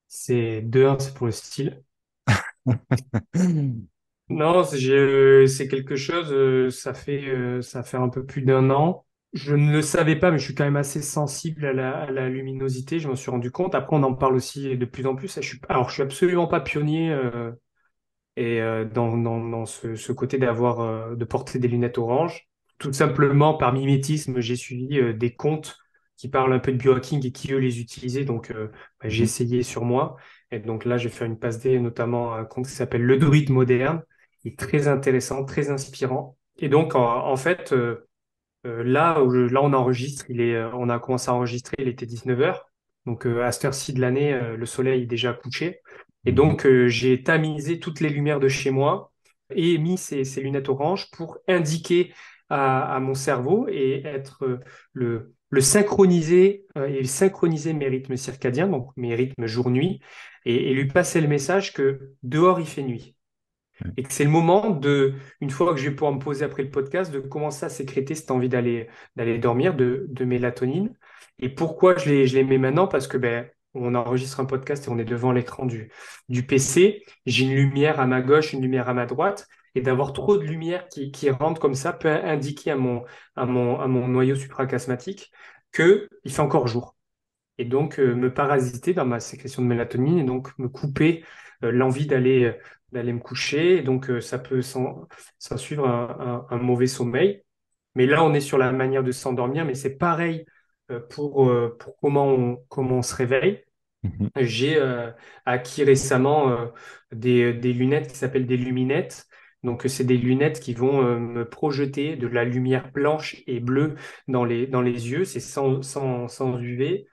C'est 2-1, c'est pour le style. Non, c'est quelque chose, ça fait un peu plus d'un an. Je ne le savais pas, mais je suis quand même assez sensible à la luminosité, je m'en suis rendu compte. Après, on en parle aussi de plus en plus. Alors, je suis absolument pas pionnier dans ce côté de porter des lunettes orange. Tout simplement, par mimétisme, j'ai suivi des comptes qui parlent un peu de biohacking et qui, eux, les utilisaient. Donc, j'ai Mhm, essayé sur moi. Et donc là, je vais faire une passe D, notamment à un compte qui s'appelle Le Druide Moderne. Il est très intéressant, très inspirant. Et donc, en fait, là, on enregistre, on a commencé à enregistrer, il était 19 heures. Donc, à cette heure-ci de l'année, le soleil est déjà couché. Et mhm, donc, j'ai tamisé toutes les lumières de chez moi et mis ces lunettes oranges pour indiquer à mon cerveau et être le synchroniser et synchroniser mes rythmes circadiens, donc mes rythmes jour-nuit, et lui passer le message que dehors, il fait nuit et que c'est le moment une fois que je vais pouvoir me poser après le podcast, de commencer à sécréter cette envie d'aller dormir, de mélatonine. Et pourquoi je les mets maintenant? Parce que ben, on enregistre un podcast et on est devant l'écran du PC. J'ai une lumière à ma gauche, une lumière à ma droite. Et d'avoir trop de lumière qui rentre comme ça peut indiquer à mon noyau suprachiasmatique qu'il fait encore jour et donc me parasiter dans ma sécrétion de mélatonine et donc me couper l'envie d'aller me coucher. Et donc ça peut s'en suivre un mauvais sommeil. Mais là, on est sur la manière de s'endormir, mais c'est pareil pour comment on se réveille. mhm. J'ai acquis récemment des lunettes qui s'appellent des luminettes. Donc, c'est des lunettes qui vont me projeter de la lumière blanche et bleue dans les yeux. C'est sans UV.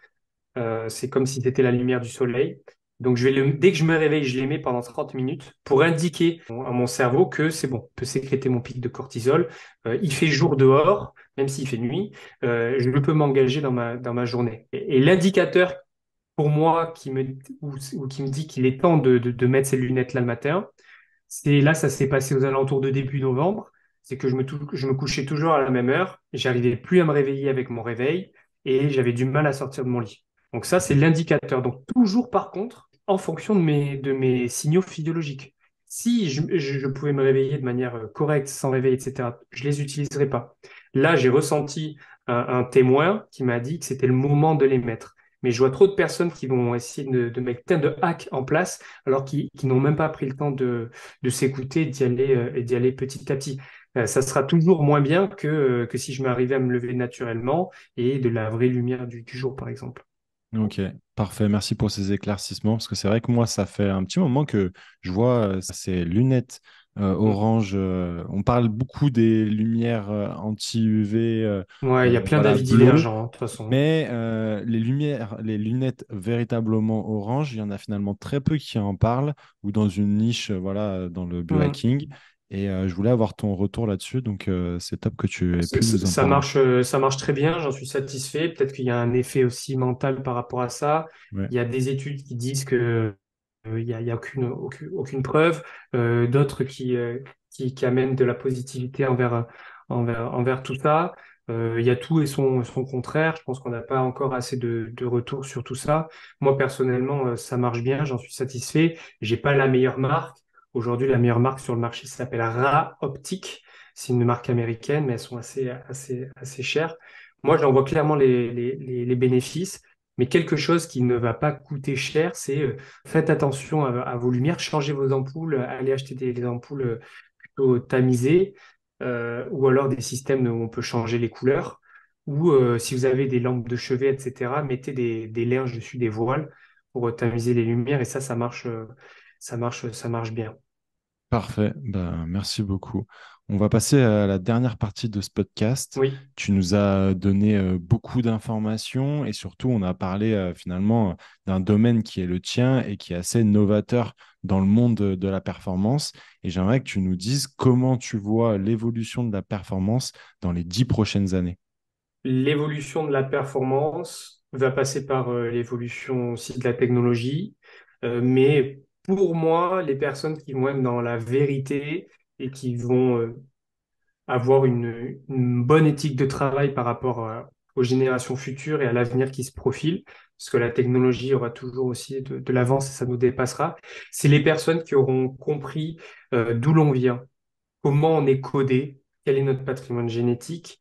C'est comme si c'était la lumière du soleil. Donc, dès que je me réveille, je les mets pendant 30 minutes pour indiquer à mon cerveau que c'est bon, je peux sécréter mon pic de cortisol. Il fait jour dehors, même s'il fait nuit. Je peux m'engager dans ma journée. Et l'indicateur pour moi ou qui me dit qu'il est temps de mettre ces lunettes là le matin, c'est là, ça s'est passé aux alentours de début novembre. C'est que je me couchais toujours à la même heure, j'arrivais plus à me réveiller avec mon réveil et j'avais du mal à sortir de mon lit. Donc ça, c'est l'indicateur. Donc toujours par contre, en fonction de mes signaux physiologiques. Si je pouvais me réveiller de manière correcte, sans réveil, etc., je les utiliserais pas. Là, j'ai ressenti un témoin qui m'a dit que c'était le moment de les mettre. Mais je vois trop de personnes qui vont essayer de mettre plein de hacks en place alors qui n'ont même pas pris le temps de s'écouter et d'y aller petit à petit. Ça sera toujours moins bien que si je m'arrivais à me lever naturellement et de la vraie lumière du jour, par exemple. Ok, parfait. Merci pour ces éclaircissements parce que c'est vrai que moi, ça fait un petit moment que je vois ces lunettes Mm. orange. On parle beaucoup des lumières anti-UV, Ouais, il y a plein voilà, d'avis bleues, divergents, hein, de toute façon. mais les lumières, les lunettes véritablement orange, il y en a finalement très peu qui en parlent ou dans une niche, voilà, dans le Mm. biohacking. Et je voulais avoir ton retour là-dessus, donc c'est top que tu aies pu nous en parler. Ça marche très bien, j'en suis satisfait. Peut-être qu'il y a un effet aussi mental par rapport à ça. Ouais. Il y a des études qui disent que il y a aucune preuve, d'autres qui amènent de la positivité envers tout ça. Il y a tout et son contraire. Je pense qu'on n'a pas encore assez de retours sur tout ça. Moi, personnellement, ça marche bien, j'en suis satisfait. J'ai pas la meilleure marque. Aujourd'hui, la meilleure marque sur le marché s'appelle Ra Optique. C'est une marque américaine, mais elles sont assez chères. Moi, j'en vois clairement les bénéfices. Mais quelque chose qui ne va pas coûter cher, c'est faites attention à vos lumières, changez vos ampoules, allez acheter des ampoules plutôt tamisées, ou alors des systèmes où on peut changer les couleurs, ou si vous avez des lampes de chevet, etc., mettez des linges dessus, des voiles pour tamiser les lumières, et ça ça marche bien. Parfait, ben, merci beaucoup. On va passer à la dernière partie de ce podcast. Oui. Tu nous as donné beaucoup d'informations et surtout on a parlé finalement d'un domaine qui est le tien et qui est assez novateur dans le monde de la performance. Et j'aimerais que tu nous dises comment tu vois l'évolution de la performance dans les 10 prochaines années. L'évolution de la performance va passer par l'évolution aussi de la technologie, mais pour moi, les personnes qui vont être dans la vérité et qui vont avoir une bonne éthique de travail par rapport aux générations futures et à l'avenir qui se profile, parce que la technologie aura toujours aussi de l'avance et ça nous dépassera, c'est les personnes qui auront compris d'où l'on vient, comment on est codé, quel est notre patrimoine génétique,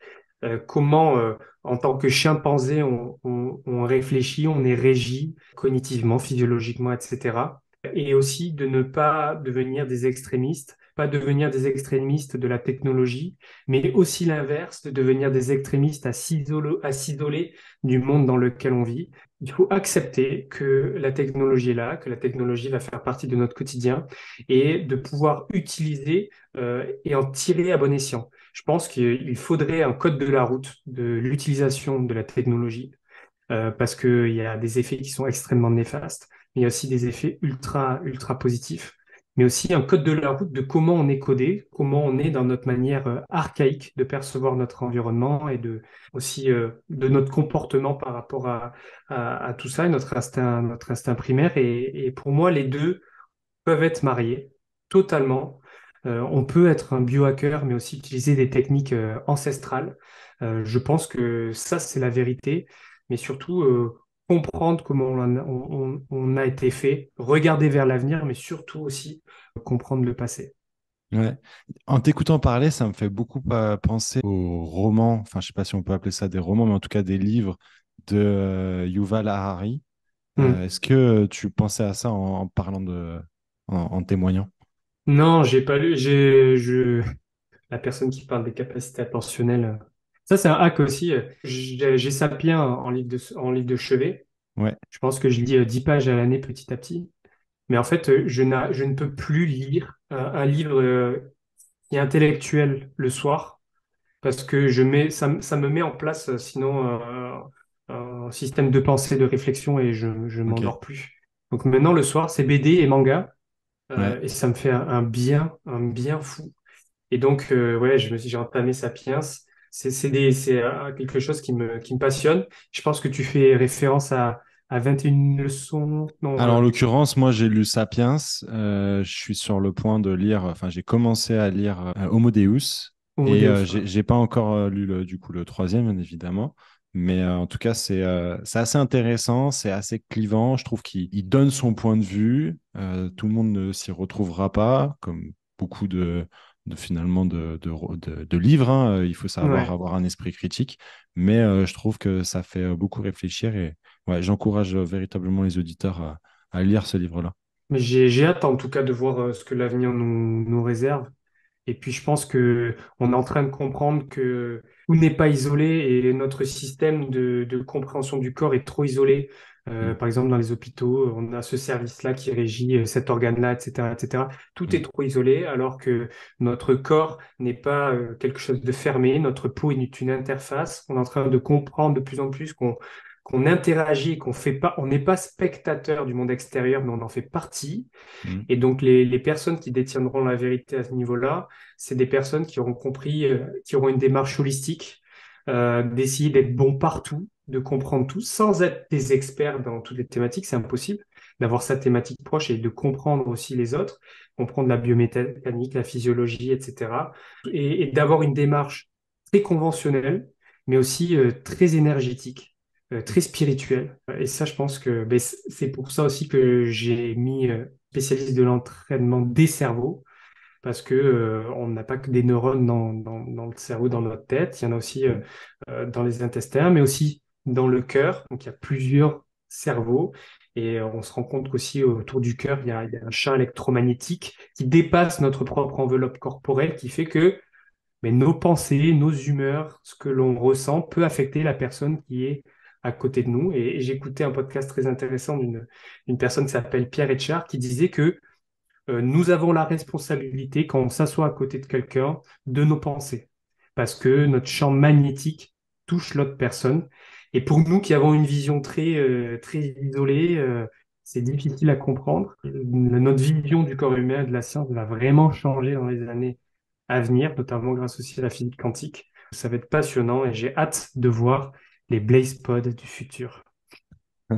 comment, en tant que chimpanzé, on réfléchit, on est régi cognitivement, physiologiquement, etc. Et aussi de ne pas devenir des extrémistes, pas devenir des extrémistes de la technologie, mais aussi l'inverse, de devenir des extrémistes à s'isoler du monde dans lequel on vit. Il faut accepter que la technologie est là, que la technologie va faire partie de notre quotidien et de pouvoir utiliser et en tirer à bon escient. Je pense qu'il faudrait un code de la route de l'utilisation de la technologie parce qu'il y a des effets qui sont extrêmement néfastes, mais il y a aussi des effets ultra positifs, mais aussi un code de la route de comment on est codé, comment on est dans notre manière archaïque de percevoir notre environnement et aussi de notre comportement par rapport à tout ça et notre instinct primaire. Et pour moi, les deux peuvent être mariés totalement. On peut être un biohacker, mais aussi utiliser des techniques ancestrales. Je pense que ça, c'est la vérité, mais surtout comprendre comment on a été fait, regarder vers l'avenir, mais surtout aussi comprendre le passé. Ouais. En t'écoutant parler, ça me fait beaucoup penser aux romans, enfin je sais pas si on peut appeler ça des romans, mais en tout cas des livres de Yuval Harari. Hmm. Est-ce que tu pensais à ça en parlant en témoignant? Non, j'ai pas lu. La personne qui parle des capacités attentionnelles. Ça, c'est un hack aussi. J'ai Sapiens en livre de chevet. Ouais, Je pense que je lis 10 pages à l'année petit à petit. Mais en fait, je ne peux plus lire un livre qui est intellectuel le soir parce que ça me met en place sinon un système de pensée, de réflexion et je ok. m'endors plus. Donc maintenant, le soir, c'est BD et manga Ouais. et ça me fait un bien fou. Et donc, ouais, j'ai entamé Sapiens. C'est quelque chose qui me passionne. Je pense que tu fais référence à 21 leçons, non, Alors en l'occurrence, moi j'ai lu Sapiens. Je suis sur le point de lire, enfin j'ai commencé à lire Homo Deus Homo et Deus. j'ai pas encore lu du coup le troisième, bien évidemment. Mais en tout cas, c'est assez intéressant, c'est assez clivant. Je trouve qu'il donne son point de vue. Tout le monde ne s'y retrouvera pas, comme beaucoup finalement de livres, hein. Il faut savoir Ouais. avoir un esprit critique. Mais je trouve que ça fait beaucoup réfléchir et ouais, j'encourage véritablement les auditeurs à lire ce livre-là. Mais j'ai hâte en tout cas de voir ce que l'avenir nous réserve. Et puis je pense que on est en train de comprendre que tout n'est pas isolé et notre système de compréhension du corps est trop isolé. Mm, Par exemple, dans les hôpitaux, on a ce service-là qui régit cet organe-là, etc., etc. Tout est mm, trop isolé alors que notre corps n'est pas quelque chose de fermé. Notre peau est une interface. On est en train de comprendre de plus en plus qu'on interagit, qu'on fait pas, on n'est pas spectateur du monde extérieur, mais on en fait partie. mm, Et donc, les personnes qui détiendront la vérité à ce niveau-là, c'est des personnes qui auront compris, qui auront une démarche holistique, d'essayer d'être bon partout, de comprendre tout, sans être des experts dans toutes les thématiques, c'est impossible, d'avoir sa thématique proche et de comprendre aussi les autres, comprendre la biomécanique, la physiologie, etc. Et d'avoir une démarche très conventionnelle, mais aussi très énergétique, très spirituelle. Et ça, je pense que ben, c'est pour ça aussi que j'ai mis spécialiste de l'entraînement des cerveaux, parce que on n'a pas que des neurones dans le cerveau, dans notre tête, il y en a aussi mm, dans les intestins, mais aussi dans le cœur. Donc il y a plusieurs cerveaux. Et on se rend compte qu'aussi autour du cœur, il y a un champ électromagnétique qui dépasse notre propre enveloppe corporelle, qui fait que mais nos pensées, nos humeurs, ce que l'on ressent peut affecter la personne qui est à côté de nous. Et j'écoutais un podcast très intéressant d'une personne qui s'appelle Pierre Etchard qui disait que nous avons la responsabilité, quand on s'assoit à côté de quelqu'un, de nos pensées. Parce que notre champ magnétique touche l'autre personne. Et pour nous qui avons une vision très isolée, c'est difficile à comprendre. Notre vision du corps humain et de la science va vraiment changer dans les années à venir, notamment grâce aussi à la physique quantique. Ça va être passionnant et j'ai hâte de voir les Blaze Pods du futur.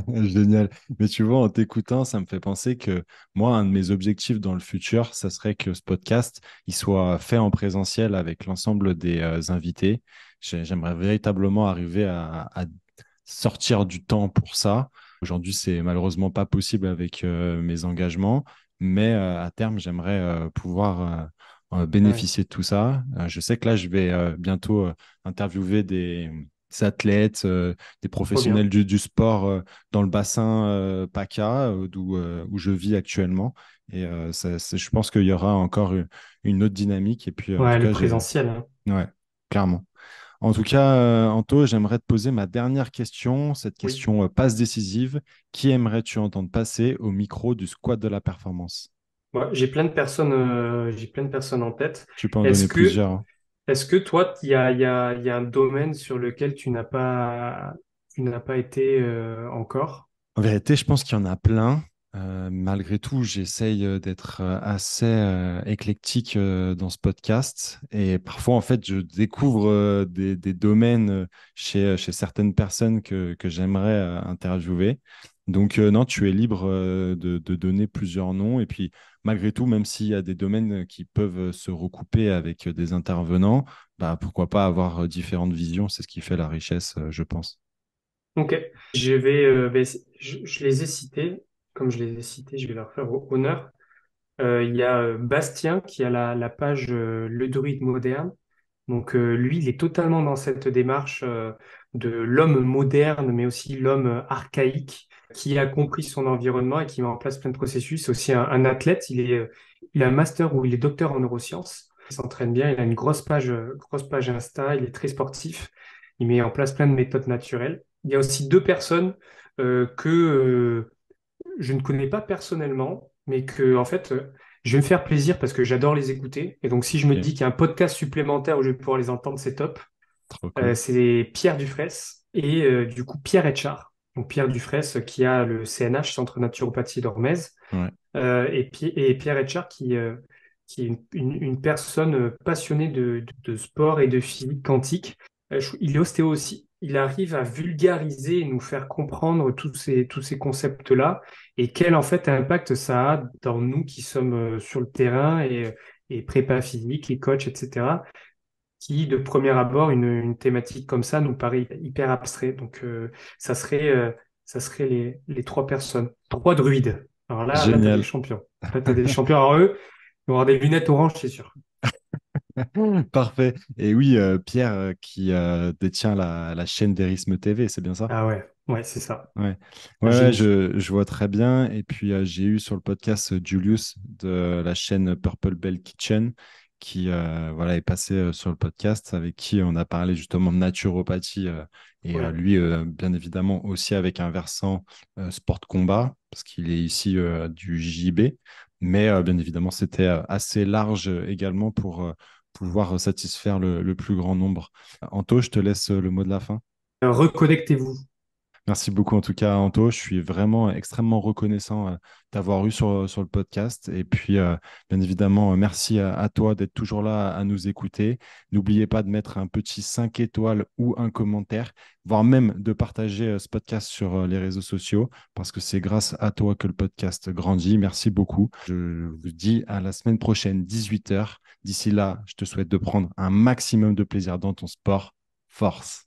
Génial. Mais tu vois, en t'écoutant, ça me fait penser que moi, un de mes objectifs dans le futur, ça serait que ce podcast, il soit fait en présentiel avec l'ensemble des invités. J'aimerais véritablement arriver à sortir du temps pour ça. Aujourd'hui, c'est malheureusement pas possible avec mes engagements, mais à terme, j'aimerais pouvoir Ouais, bénéficier de tout ça. Je sais que là, je vais bientôt interviewer des athlètes, des trop bien. professionnels du sport dans le bassin PACA, où je vis actuellement. Et je pense qu'il y aura encore une autre dynamique. Et puis, en tout Ouais, le cas, présentiel, hein. ouais, clairement. En tout cas, Anto, j'aimerais te poser ma dernière question, cette Oui. question passe décisive. Qui aimerais-tu entendre passer au micro du squat de la performance? Moi, j'ai plein de personnes en tête. Tu peux en Est-ce donner que, plusieurs, hein. est-ce que toi, il y a un domaine sur lequel tu n'as pas été encore? En vérité, je pense qu'il y en a plein. Malgré tout, j'essaye d'être assez éclectique dans ce podcast. Et parfois, en fait, je découvre des domaines chez certaines personnes que j'aimerais interviewer. Donc, non, tu es libre de donner plusieurs noms. Et puis, malgré tout, même s'il y a des domaines qui peuvent se recouper avec des intervenants, bah, pourquoi pas avoir différentes visions? C'est ce qui fait la richesse, je pense. Ok. Je les ai cités. Comme je les ai cités, je vais leur faire honneur. Il y a Bastien qui a la page Le Druide moderne. Donc lui, il est totalement dans cette démarche de l'homme moderne, mais aussi l'homme archaïque, qui a compris son environnement et qui met en place plein de processus. C'est aussi un athlète. Il a un master où il est docteur en neurosciences. Il s'entraîne bien. Il a une grosse page Insta. Il est très sportif. Il met en place plein de méthodes naturelles. Il y a aussi deux personnes que je ne connais pas personnellement, mais que en fait, je vais me faire plaisir parce que j'adore les écouter. Et donc, si je me Ok, dis qu'il y a un podcast supplémentaire où je vais pouvoir les entendre, c'est top. trop cool. C'est Pierre Dufraisse et du coup Pierre Etchard. Donc Pierre Dufraisse qui a le CNH, Centre Naturopathie d'Ormez, Ouais. et Pierre Etchard qui est une personne passionnée de sport et de physique quantique. Il est ostéo aussi. Il arrive à vulgariser et nous faire comprendre tous ces concepts-là et quel en fait impact ça a dans nous qui sommes sur le terrain et prépa physique, les coachs, etc. Qui, de premier abord, une thématique comme ça nous paraît hyper abstrait. Donc, ça serait les trois personnes. Trois druides. Alors là, t'as des Génial. champions. Là, t'as des champions. Alors eux, ils vont avoir des lunettes oranges, c'est sûr. Parfait. Et oui, Pierre qui détient la chaîne d'Erisme TV, c'est bien ça? Ah ouais, ouais, c'est ça. Ouais, Un ouais, génie. je vois très bien. Et puis, j'ai eu sur le podcast Julius de la chaîne Purple Bell Kitchen qui voilà, est passé sur le podcast avec qui on a parlé justement de naturopathie et Ouais. lui, bien évidemment, aussi avec un versant sport combat parce qu'il est ici du JB. Mais bien évidemment, c'était assez large également pour pouvoir satisfaire le plus grand nombre. Anto, je te laisse le mot de la fin. Reconnectez-vous. Merci beaucoup en tout cas, Anto. Je suis vraiment extrêmement reconnaissant d'avoir eu sur le podcast. Et puis, bien évidemment, merci à toi d'être toujours là à nous écouter. N'oubliez pas de mettre un petit 5 étoiles ou un commentaire, voire même de partager ce podcast sur les réseaux sociaux, parce que c'est grâce à toi que le podcast grandit. Merci beaucoup. Je vous dis à la semaine prochaine, 18 h. D'ici là, je te souhaite de prendre un maximum de plaisir dans ton sport. Force!